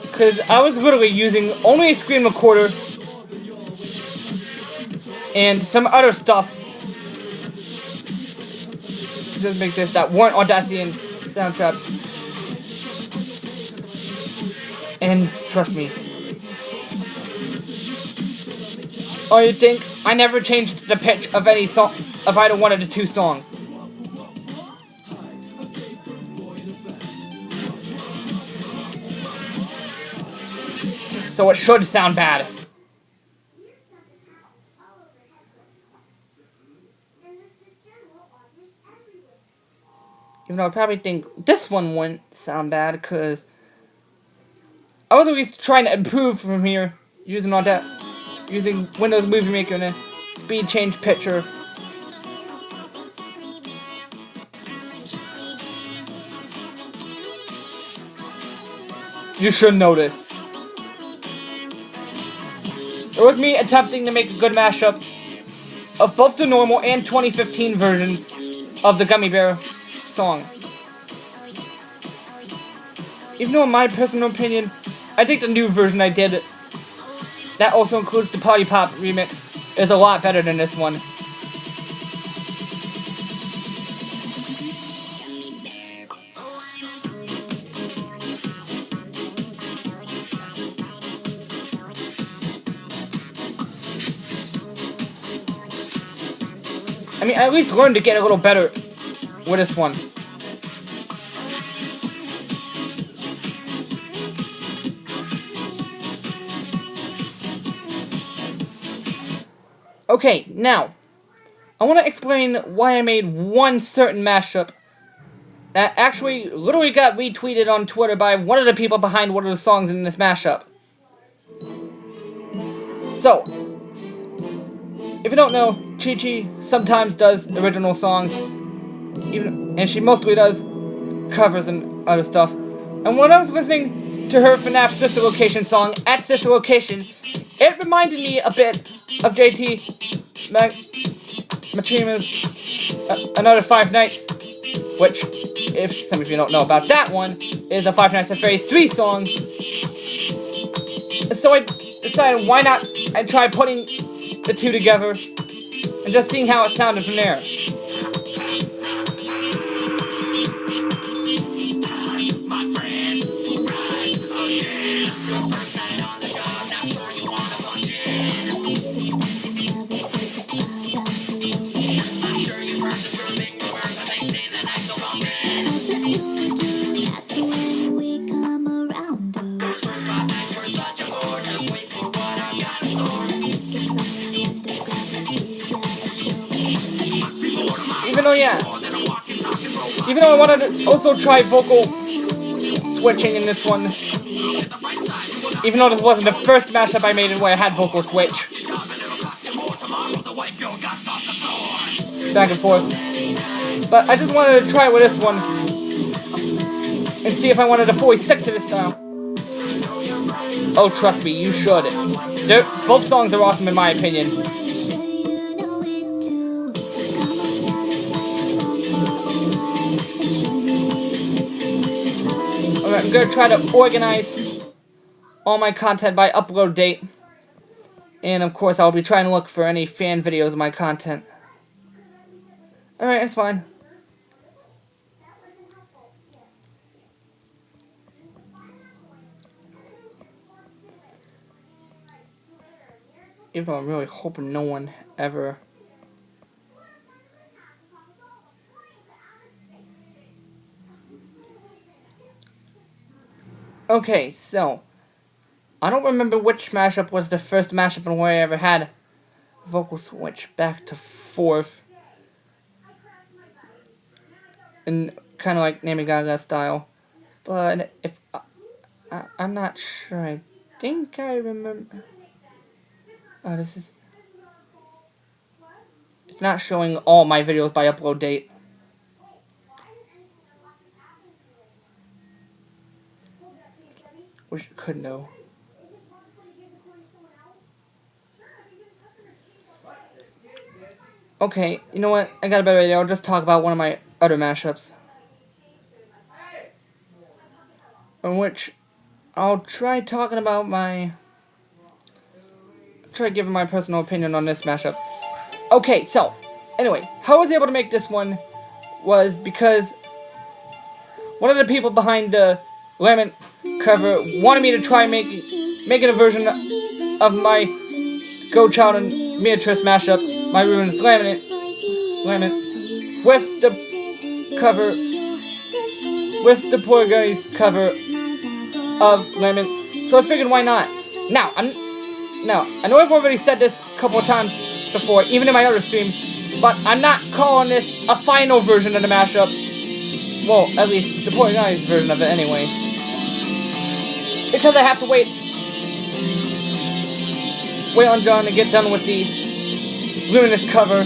Because I was literally using only a screen recorder and some other stuff to just make this that weren't Audacity and Soundtrap. And trust me, oh, you think I never changed the pitch of any song, of either one of the two songs? So it should sound bad. Even though I probably think this one wouldn't sound bad, because I was at least trying to improve from here, using Windows Movie Maker and a speed change picture. You should notice. It was me attempting to make a good mashup of both the normal and 2015 versions of the Gummy Bear song. Even though in my personal opinion, I think the new version I did, that also includes the Party Pop remix, is a lot better than this one. I mean, I at least learned to get a little better with this one. Okay, now, I want to explain why I made one certain mashup that actually literally got retweeted on Twitter by one of the people behind one of the songs in this mashup. So, if you don't know, Chi Chi sometimes does original songs, and she mostly does covers and other stuff. And when I was listening to her FNAF Sister Location song, At Sister Location, it reminded me a bit of JT Machima's Another Five Nights, which, if some of you don't know about that one, is a Five Nights at Freddy's 3 song. So I decided why not I try putting the two together and just seeing how it sounded from there. Even though I wanted to also try vocal switching in this one. Even though this wasn't the first mashup I made in where I had vocal switch. Back and forth. But I just wanted to try with this one. And see if I wanted to fully stick to this style. Oh, trust me, you should. Both songs are awesome in my opinion. I'm going to try to organize all my content by upload date. And of course, I'll be trying to look for any fan videos of my content. Alright, that's fine. Even though I'm really hoping no one ever... Okay, so, I don't remember which mashup was the first mashup and where I ever had vocal switch back to fourth. And kind of like Nami Gaga style. But if, I'm not sure, I think I remember. Oh, this is, it's not showing all my videos by upload date. Wish you could know. Okay, you know what? I got a better idea. I'll just talk about one of my other mashups. In which I'll try talking about try giving my personal opinion on this mashup. Okay, so, anyway, how I was able to make this one was because one of the people behind the Lemon cover wanted me to try making a version of my Go Child and Beatrice mashup, My Ruins Lemon, with the cover, with the Poor Guy's cover of Lemon. So I figured, why not? Now, I know I've already said this a couple of times before, even in my other streams, but I'm not calling this a final version of the mashup. Well, at least the Poor Guy's version of it anyway. Because I have to wait on John to get done with the Luminous cover.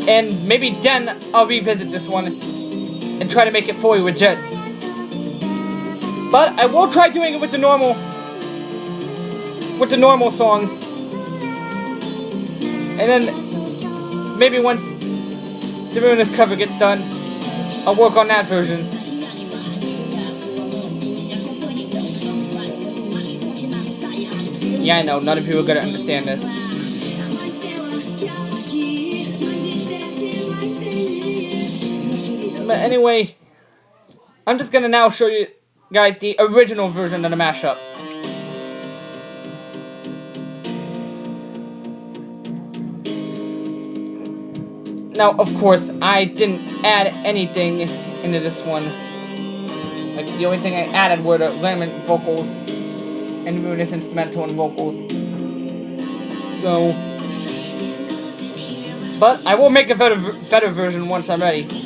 And maybe then I'll revisit this one and try to make it fully legit. But I will try doing it with the normal songs. And then maybe once the Luminous cover gets done, I'll work on that version. Yeah, I know, none of you are gonna understand this. But anyway, I'm just gonna now show you guys the original version of the mashup. Now, of course, I didn't add anything into this one. Like, the only thing I added were the lament vocals and Ruinous instrumental and vocals. So, but I will make a better version once I'm ready.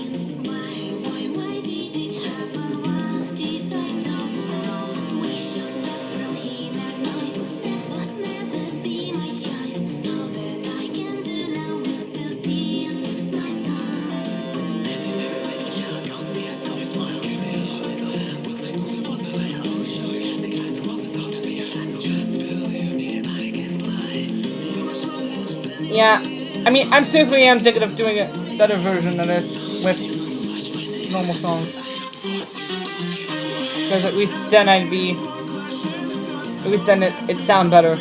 Yeah, I mean, I'm seriously thinking of doing a better version of this with normal songs. Because at least then it'd sound better.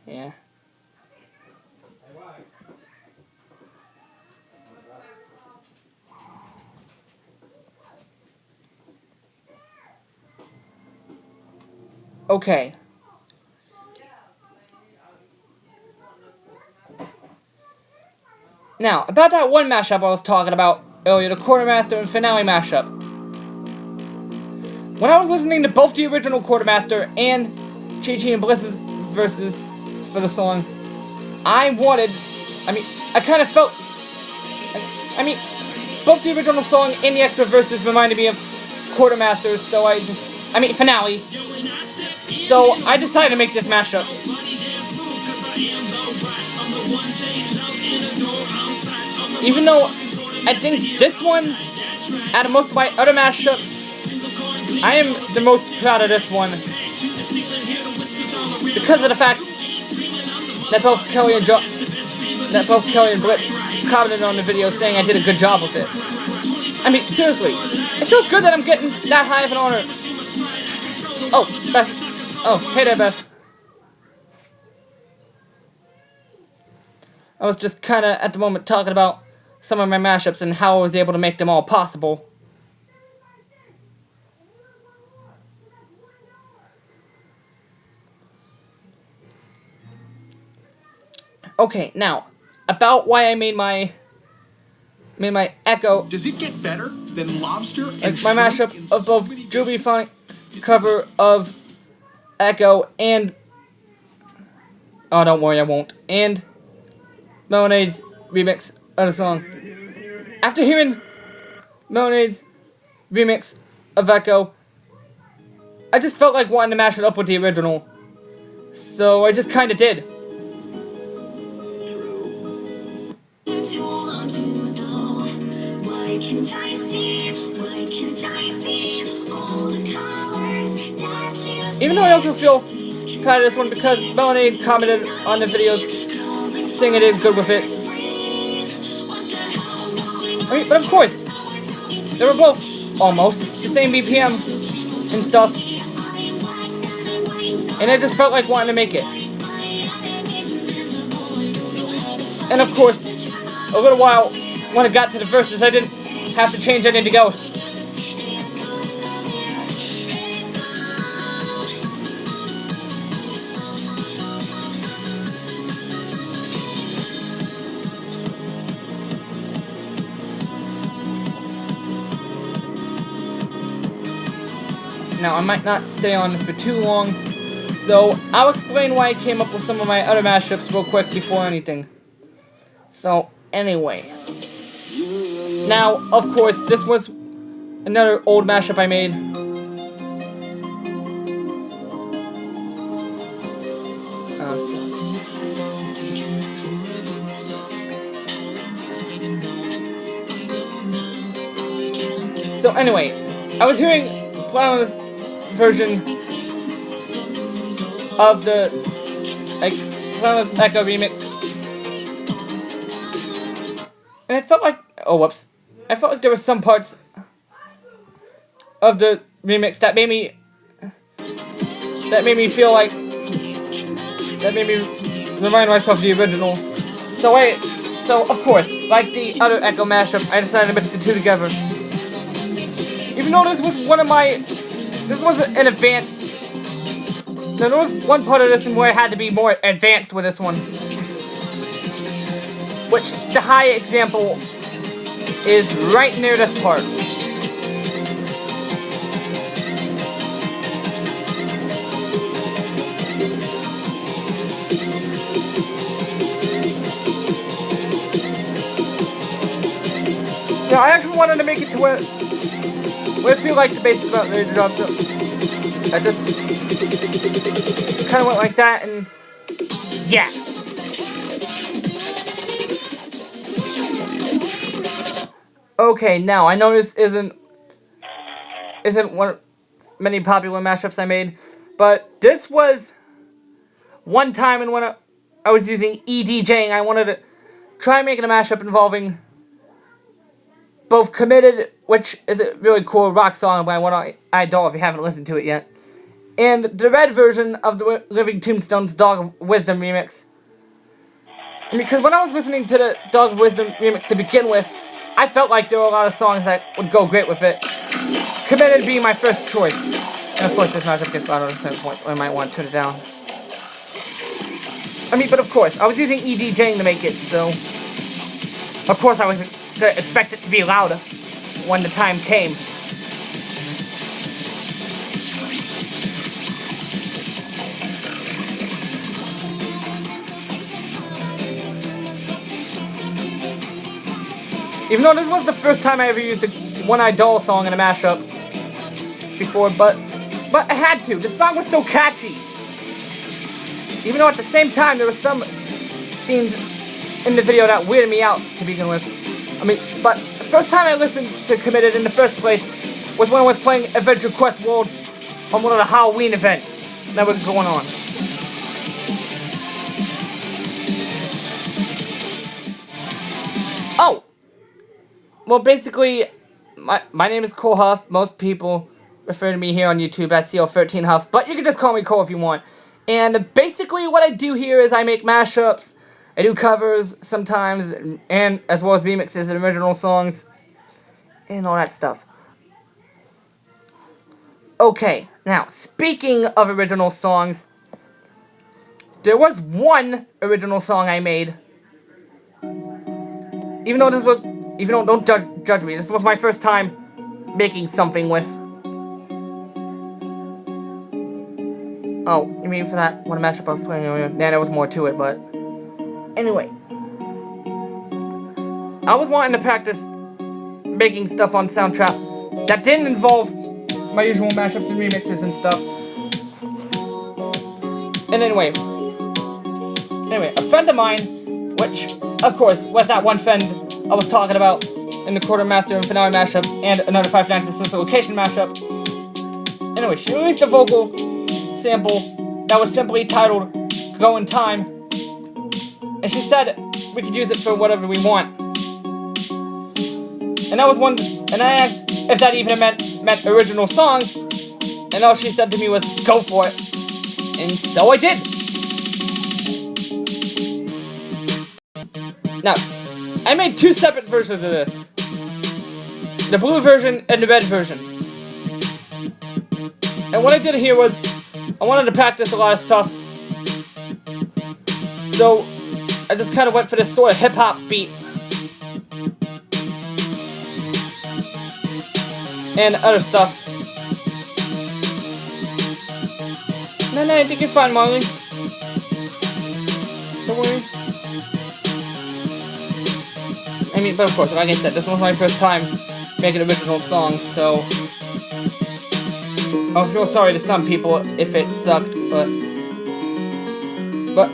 Yeah. Okay. Now, about that one mashup I was talking about earlier, the Quartermaster and Finale mashup. When I was listening to both the original Quartermaster and Chi-Chi and Bliss's verses for the song, I kind of felt... both the original song and the extra verses reminded me of Quartermaster, so Finale. So I decided to make this mashup. Even though I think this one, out of most of my other mashups, I am the most proud of this one. Because of the fact that both Kelly and Blitz commented on the video saying I did a good job with it. I mean, seriously, it feels good that I'm getting that high of an honor. Oh, Beth. Oh, hey there, Beth. I was just kind of, at the moment, talking about some of my mashups and how I was able to make them all possible. Okay, now, about why I made my Echo. Does it get better than Lobster and like my mashup of both Juby Funk's cover of Echo and... Oh, don't worry, I won't. And Melanade's remix of the song. After hearing Melanade's remix of Echo, I just felt like wanting to mash it up with the original. So I just kind of did. Even though I also feel proud of this one because Melanade commented on the video saying I did good with it. But of course, they were both almost the same BPM and stuff. And I just felt like wanting to make it. And of course, a little while when it got to the verses, I didn't have to change anything else. Now, I might not stay on for too long, so I'll explain why I came up with some of my other mashups real quick before anything. So, anyway. Now, of course, this was another old mashup I made. So, anyway, I was hearing Plano's version of the Plano's Echo remix, and it felt like I felt like there were some parts of the remix that made me feel like, that made me remind myself of the original. So of course, like the other Echo mashup, I decided to mix the two together. Even though this was an advanced. Now, there was one part of this where I had to be more advanced with this one. Which, the high example is right near this part. Now, I actually wanted to make it to where I feel like the bass is about ready to drop, so I just kind of went like that, and yeah. Okay, now I know this isn't one of many popular mashups I made, but this was one time in when I was using EDJing. I wanted to try making a mashup involving both Committed, which is a really cool rock song by One Eyed Doll if you haven't listened to it yet, and the Red version of the Living Tombstones Dog of Wisdom remix. Because when I was listening to the Dog of Wisdom remix to begin with, I felt like there were a lot of songs that would go great with it. Committed being my first choice. And of course this mashup gets louder at a certain point, so I might want to turn it down. But of course, I was using EDJing to make it, so of course I was gonna expect it to be louder when the time came. Even though this was the first time I ever used a One Eyed Doll song in a mashup before, but I had to. The song was so catchy. Even though at the same time there were some scenes in the video that weirded me out to begin with. But the first time I listened to Committed in the first place was when I was playing Adventure Quest Worlds on one of the Halloween events that was going on. Oh! Well, basically, my name is Cole Huff. Most people refer to me here on YouTube as CO13 Huff, but you can just call me Cole if you want. And basically what I do here is I make mashups, I do covers sometimes, and as well as remixes and original songs, and all that stuff. Okay, now, speaking of original songs, there was one original song I made. Even though, don't judge me, this was my first time making something with. Oh, you mean for that one mashup I was playing earlier? Yeah, there was more to it, but anyway. I was wanting to practice making stuff on Soundtrap that didn't involve my usual mashups and remixes and stuff. And anyway, a friend of mine, which, of course, was that one friend I was talking about in the Quartermaster and Finale mashups, and another Five Nights at Central Location mashup. Anyway, she released a vocal sample that was simply titled Go in Time, and she said we could use it for whatever we want. And that was one, and I asked if that even meant original songs, and all she said to me was, go for it. And so I did. Now, I made two separate versions of this. The blue version and the red version. And what I did here was, I wanted to practice a lot of stuff. So, I just kind of went for this sort of hip-hop beat. And other stuff. No, I think you're fine, Marley. Don't worry. But of course, like I said, this was my first time making original songs, so I'll feel sorry to some people if it sucks, but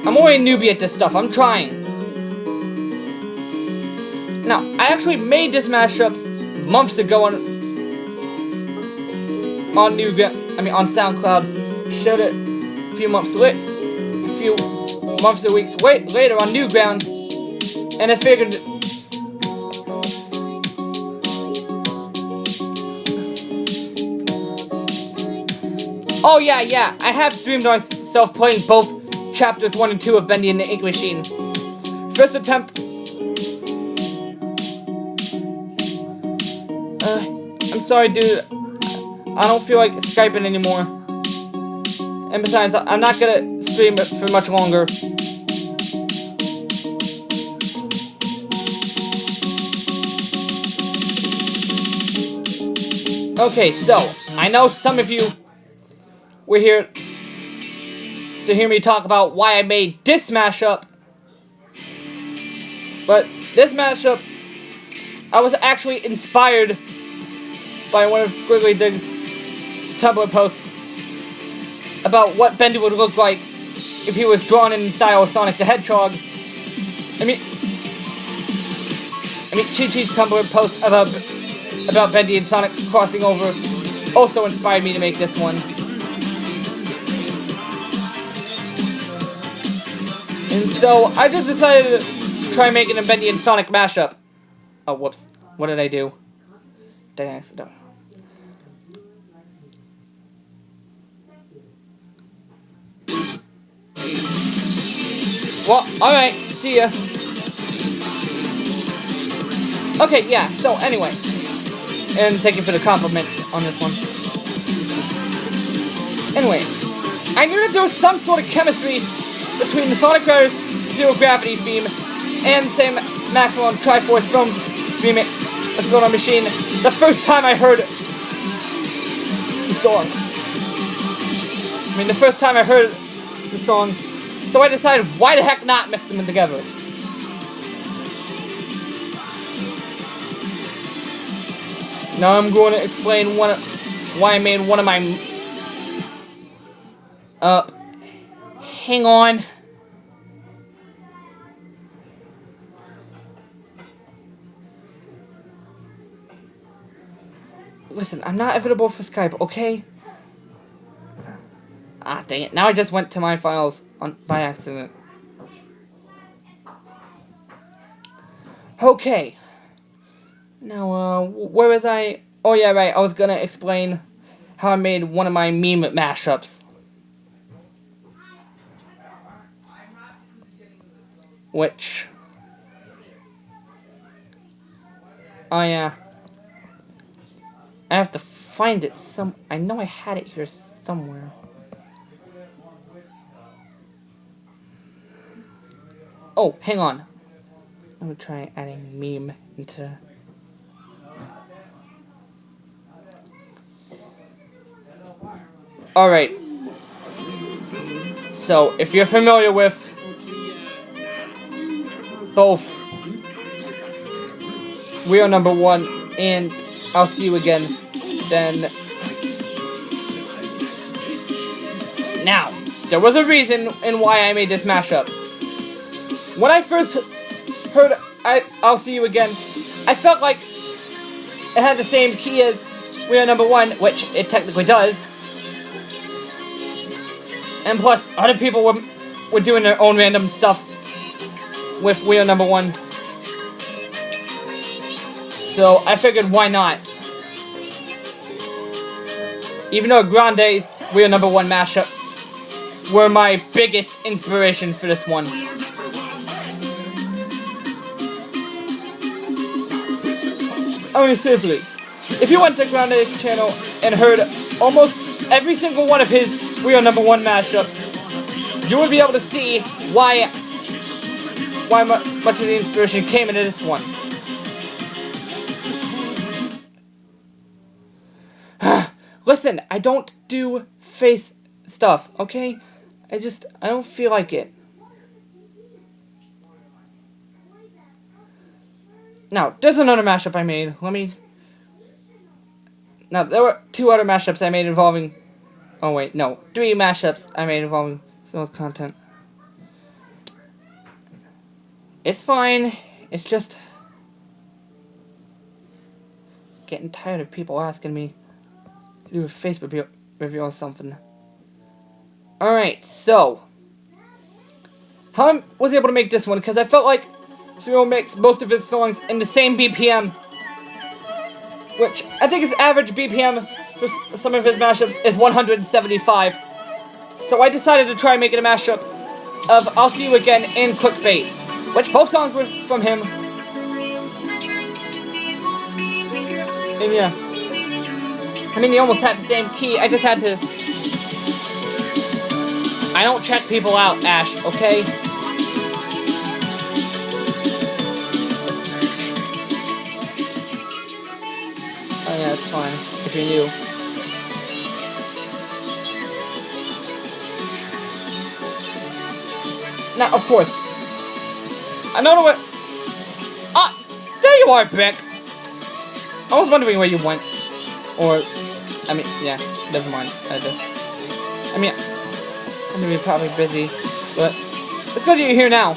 I'm only a newbie at this stuff. I'm trying. Now, I actually made this mashup months ago on SoundCloud. Showed it a few months or weeks later on Newgrounds, and I figured. Oh yeah, I have streamed myself playing both chapters 1 and 2 of Bendy and the Ink Machine. First attempt. I'm sorry, dude. I don't feel like Skyping anymore. And besides, I'm not gonna stream it for much longer. Okay, so, I know some of you were here to hear me talk about why I made this mashup. But this mashup, I was actually inspired by one of Squiggly Dig's Tumblr posts about what Bendy would look like if he was drawn in the style of Sonic the Hedgehog. I mean Chi-Chi's Tumblr post about Bendy and Sonic crossing over also inspired me to make this one. And so I just decided to try making a Bendy and Sonic mashup. Oh, whoops. What did I do? Did I accident? Well, alright. See ya. Okay, yeah, so anyway. And thank you for the compliments on this one. Anyway, I knew that there was some sort of chemistry between the Sonic Brothers Zero Gravity theme and the same Maximum Triforce Films remix of Build on Machine the first time I heard the song. I mean, the first time I heard the song, so I decided, why the heck not mix them together? Now I'm going to explain why I made one of my... hang on. Listen, I'm not available for Skype, okay? Ah, dang it. Now I just went to my files by accident. Okay. Now, where was I? Oh, yeah, right. I was gonna explain how I made one of my meme mashups. Which... oh, yeah. I have to find it I know I had it here somewhere. Oh, hang on. Let me try adding meme into... alright. So, if you're familiar with both We Are Number One and I'll See You Again, then... now, there was a reason in why I made this mashup. When I first heard I'll See You Again, I felt like it had the same key as We Are Number One, which it technically does. And plus, other people were doing their own random stuff with We Are Number One. So I figured, why not? Even though Grande's We Are Number One mashups were my biggest inspiration for this one. I mean, seriously, if you went to Grande's channel and heard almost every single one of his We Are Number One mashups, you would be able to see why much of the inspiration came into this one. Listen, I don't do face stuff, okay? I don't feel like it. Now, there's another mashup I made. Now, there were 2 other mashups I made involving... oh, wait, no. 3 mashups I made involving Soul's content. It's fine. It's just... getting tired of people asking me to do a Facebook review or something. Alright, so... how I was able to make this one, because I felt like Zero makes most of his songs in the same BPM, which I think his average BPM for some of his mashups is 175. So I decided to try making a mashup of I'll See You Again and Clickbait, which both songs were from him. And yeah. I mean, they almost had the same key. I just had to... I don't check people out, Ash, okay? Oh yeah, it's fine, if you're new. Now, of course, I don't know what... Ah! There you are, Beck! I was wondering where you went. Or, I mean, yeah, never mind. I mean, you're probably busy, but it's good you're here now.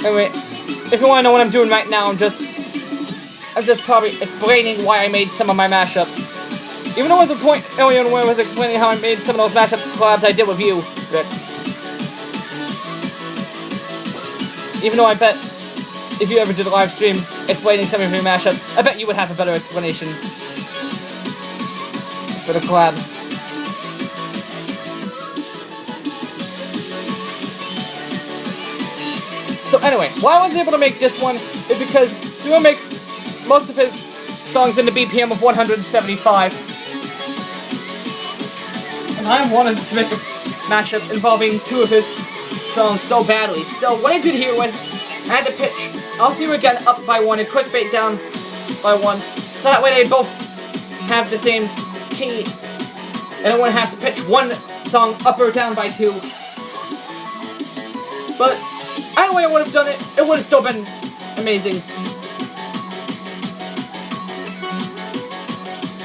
Anyway, if you want to know what I'm doing right now, I'm just probably explaining why I made some of my mashups. Even though there was a point earlier where I was explaining how I made some of those mashups collabs I did with you, but even though I bet if you ever did a live stream explaining some of your mashups, I bet you would have a better explanation for the collab. So anyway, why I was able to make this one is because Sumo makes most of his songs in the BPM of 175. And I wanted to make a mashup involving two of his songs so badly. So what I did here was I had to pitch I'll See You Again up by 1 and Clickbait down by 1. So that way they both have the same key. And I wouldn't have to pitch one song up or down by 2. But either way I would have done it, it would have still been amazing.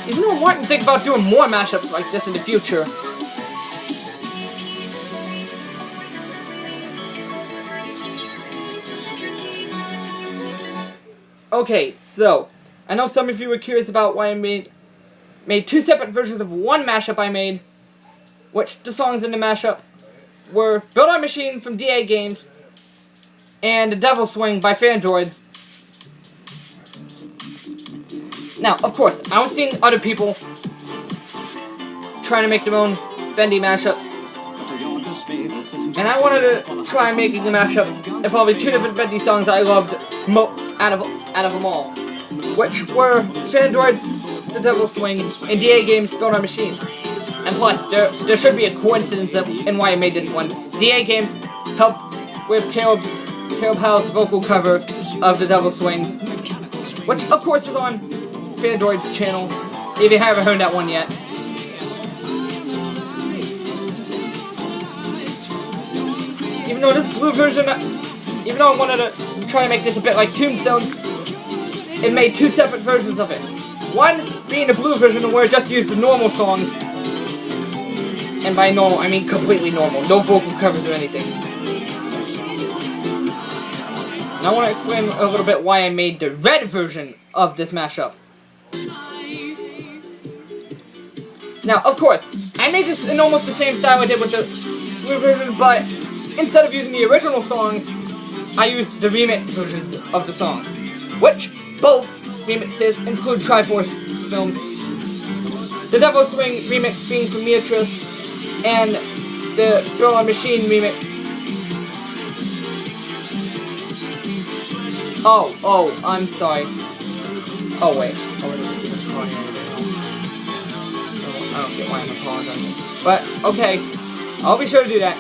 Even though I'm wanting to think about doing more mashups like this in the future. Okay, so I know some of you were curious about why I made 2 separate versions of one mashup I made, which the songs in the mashup were Build Our Machine from DA Games and The Devil Swing by Fandroid. Now, of course, I was seeing other people trying to make their own bendy mashups, and I wanted to try making a mashup of probably 2 different bendy songs I loved out of them all, which were Fandroid's The Devil Swing and DA Games' Build Our Machine. And plus, there should be a coincidence in why I made this one. DA Games helped with Caleb Howe's vocal cover of The Devil Swing, which of course is on Fandroid's channel, if you haven't heard that one yet. Even though this blue version, even though I wanted to try to make this a bit like Tombstones, it made 2 separate versions of it. One being the blue version where it just used the normal songs, and by normal I mean completely normal, no vocal covers or anything. And I want to explain a little bit why I made the red version of this mashup. Now, of course, I made this in almost the same style I did with the blue version, but instead of using the original songs, I used the remixed versions of the songs, which both remixes include Triforce films. The Devil Swing remix being from Beatrice, and the Build Our Machine remix. Oh, I'm sorry. Oh wait. I don't get why I'm apologizing. But, okay. I'll be sure to do that.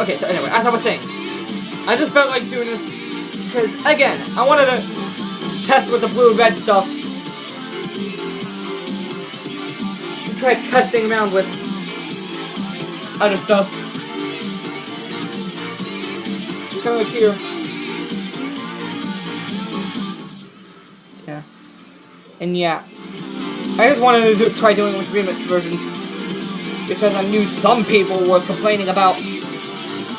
Okay, so anyway, as I was saying, I just felt like doing this because, again, I wanted to test with the blue and red stuff. And try testing around with other stuff. Kind of like here. Yeah. And yeah. I just wanted to try doing it with remix versions. Because I knew some people were complaining about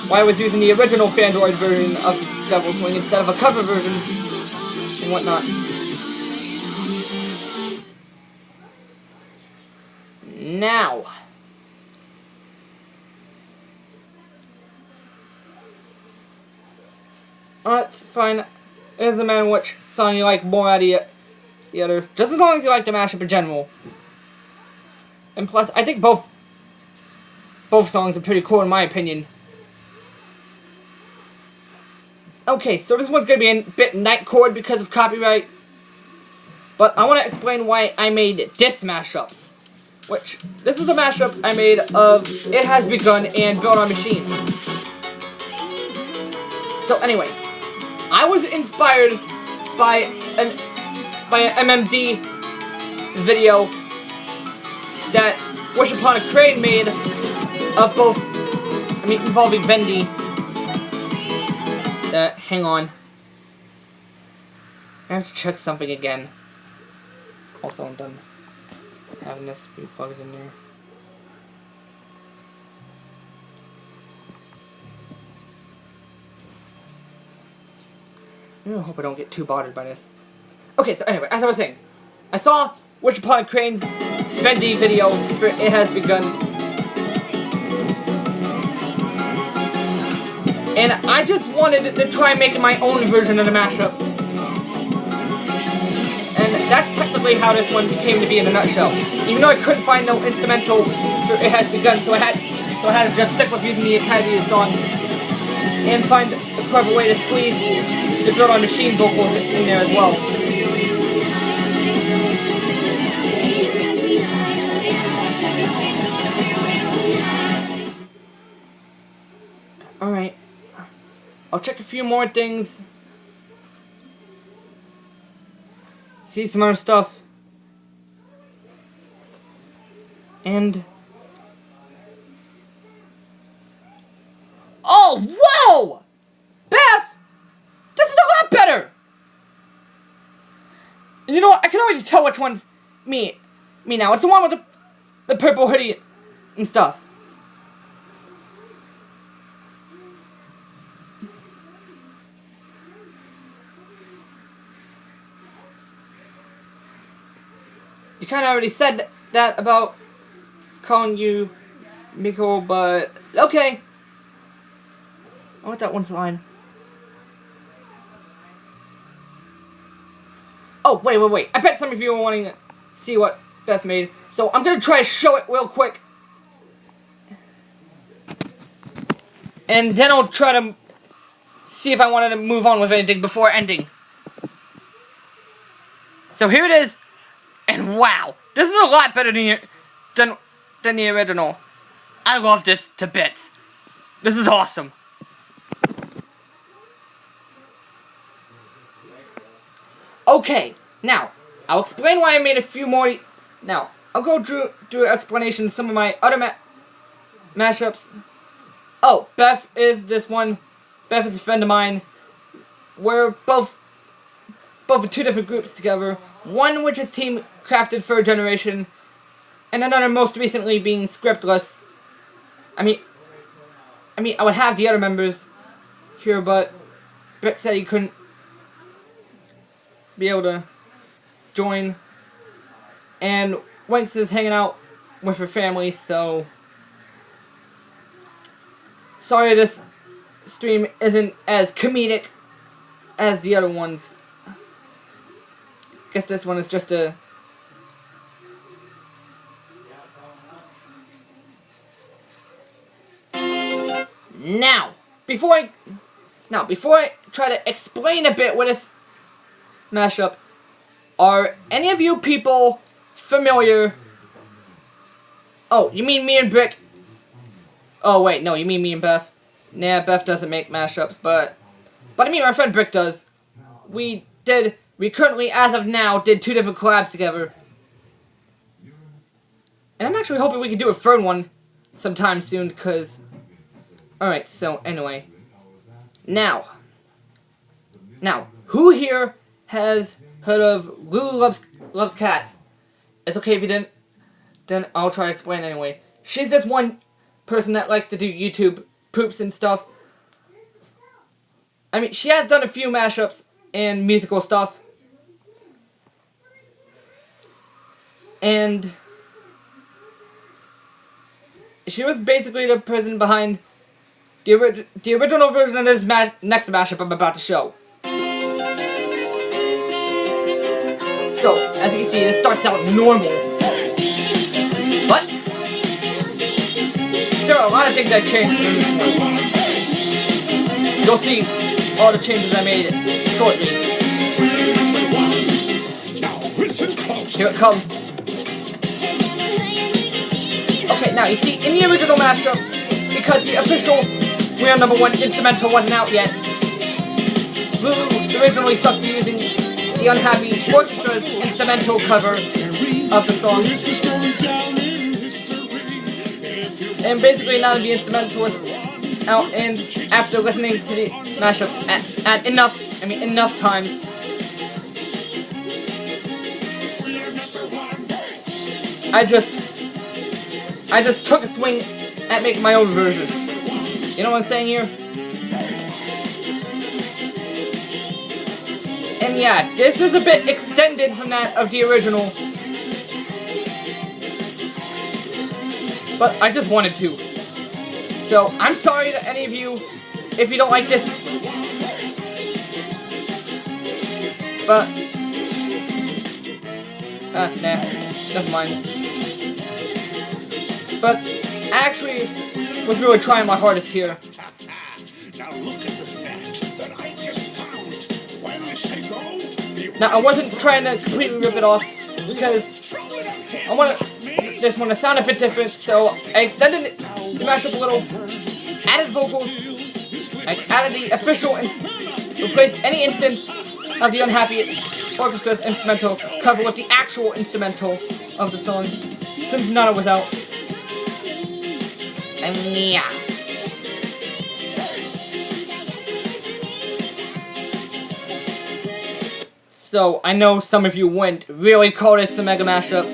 why I was using the original Fandroid version of Devil Swing instead of a cover version and whatnot. Now, that's fine. It doesn't matter which song you like more out of the other. Just as long as you like the mashup in general. And plus, I think both songs are pretty cool in my opinion. Okay, so this one's gonna be a bit nightcore because of copyright. But I want to explain why I made this mashup. This is a mashup I made of It Has Begun and Build Our Machine. So anyway, I was inspired by an MMD video that Wish Upon a Crane made of both, involving Bendy. Hang on. I have to check something again. Also, I'm done having this be plugged in there. I hope I don't get too bothered by this. Okay, so anyway, as I was saying, I saw Wish Upon a Crane's Bendy video for It Has Begun. And I just wanted to try making my own version of the mashup. And that's technically how this one came to be in a nutshell. Even though I couldn't find no instrumental for It Has Begun, so I had to just stick with using the entirety of the songs. And find a clever way to squeeze the Build Our Machine vocals in there as well. Alright. I'll check a few more things. See some other stuff. And... oh, whoa! Beth! This is a lot better! And you know what? I can already tell which one's me now. It's the one with the purple hoodie and stuff. You kind of already said that about calling you Miko, but okay. I want that one's line. Oh, wait. I bet some of you are wanting to see what Beth made, so I'm going to try to show it real quick. And then I'll try to see if I wanted to move on with anything before ending. So here it is. And wow, this is a lot better than the original. I love this to bits. This is awesome. Okay, now, I'll explain why I made a few more. Now, I'll go through an explanation of some of my other mashups. Oh, Beth is this one. Beth is a friend of mine. We're both in two different groups together. One which is Team Crafted Third Generation, and another most recently being Scriptless. I would have the other members here, but Brick said he couldn't be able to join. And Winx is hanging out with her family, so sorry this stream isn't as comedic as the other ones. Guess this one is just a... Now, before I try to explain a bit what this mashup, are any of you people familiar... Oh, you mean me and Brick? Oh wait, no, you mean me and Beth? Nah, Beth doesn't make mashups, but I mean my friend Brick does. We currently, as of now, did 2 different collabs together. And I'm actually hoping we can do a third one sometime soon, because... Alright, so anyway. Now, who here has heard of Lulu Loves Cats? It's okay if you didn't, then I'll try to explain anyway. She's this one person that likes to do YouTube poops and stuff. I mean, she has done a few mashups and musical stuff. And she was basically the person behind the original version of this next mashup I'm about to show. see, this starts out normal. But there are a lot of things I changed in this one. You'll see all the changes I made shortly. Here it comes. Okay, now you see, in the original mashup, because the official We Are Number One instrumental wasn't out yet, Lulu originally stuck to using the Unhappy Orchestra's instrumental cover of the song. And basically now the instrumental was out, and after listening to the mashup at enough times, I just took a swing at making my own version. You know what I'm saying here? And yeah, this is a bit extended from that of the original. But I just wanted to. So, I'm sorry to any of you if you don't like this. But, nah, never mind. But, I actually was really trying my hardest here. Now look at this net that I just found. When I say go, Now, I wasn't trying to completely rip it off, because I want this one to sound a bit different, so I extended the mashup a little, added vocals, I added the official, replaced any instance of the Unhappy Orchestra's instrumental cover with the actual instrumental of the song, since none was out. And yeah. So, I know some of you wouldn't really call this a mega mashup,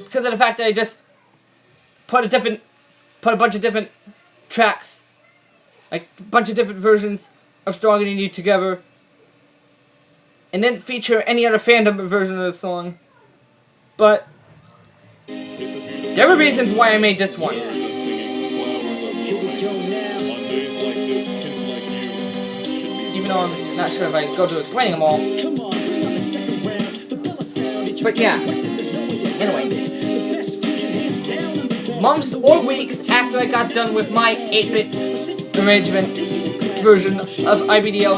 because of the fact that I just put a bunch of different tracks, like a bunch of different versions of Stronger Than You together, and didn't feature any other fandom version of the song. But there were reasons why I made this one. Even though I'm not sure if I go to explaining them all. But yeah. Anyway. Months or weeks after I got done with my 8-bit arrangement version of IBDL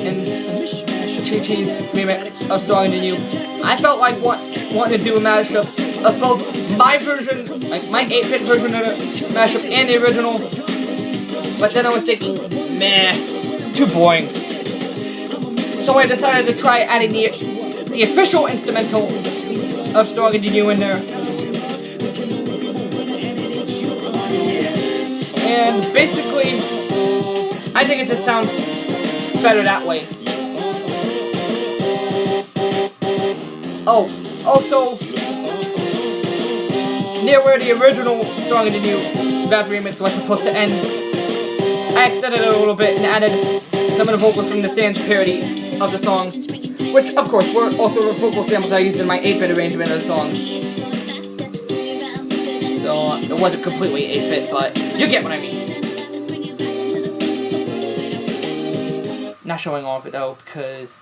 and Chi-Chi's remix of Stronger Than You, I felt like wanting to do a mashup of both my version, like my 8-bit version of the mashup, and the original. But then I was thinking, meh, too boring. So I decided to try adding the official instrumental of Stronger Than You in there. And basically, I think it just sounds better that way. Oh, also, near where the original Stronger Than You rap remix was supposed to end, I extended it a little bit and added some of the vocals from the Sans parody of the song, which, of course, were also the vocal samples I used in my 8-bit arrangement of the song. So, it wasn't completely 8-bit, but you get what I mean. Not showing all of it, though, because...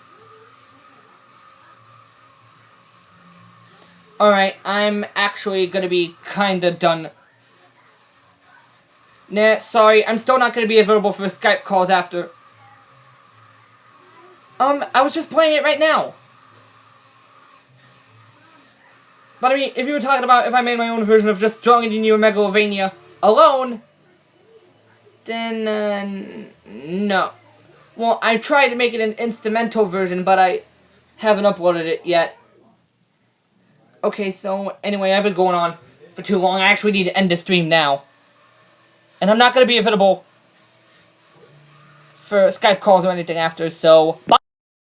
Alright, I'm actually gonna be kinda done. Nah, sorry, I'm still not gonna be available for Skype calls after. I was just playing it right now. But I mean, if you were talking about if I made my own version of just Stronger Than You and Megalovania alone, then, no. Well, I tried to make it an instrumental version, but I haven't uploaded it yet. Okay, so, anyway, I've been going on for too long. I actually need to end the stream now. And I'm not going to be available for Skype calls or anything after, so... Bye!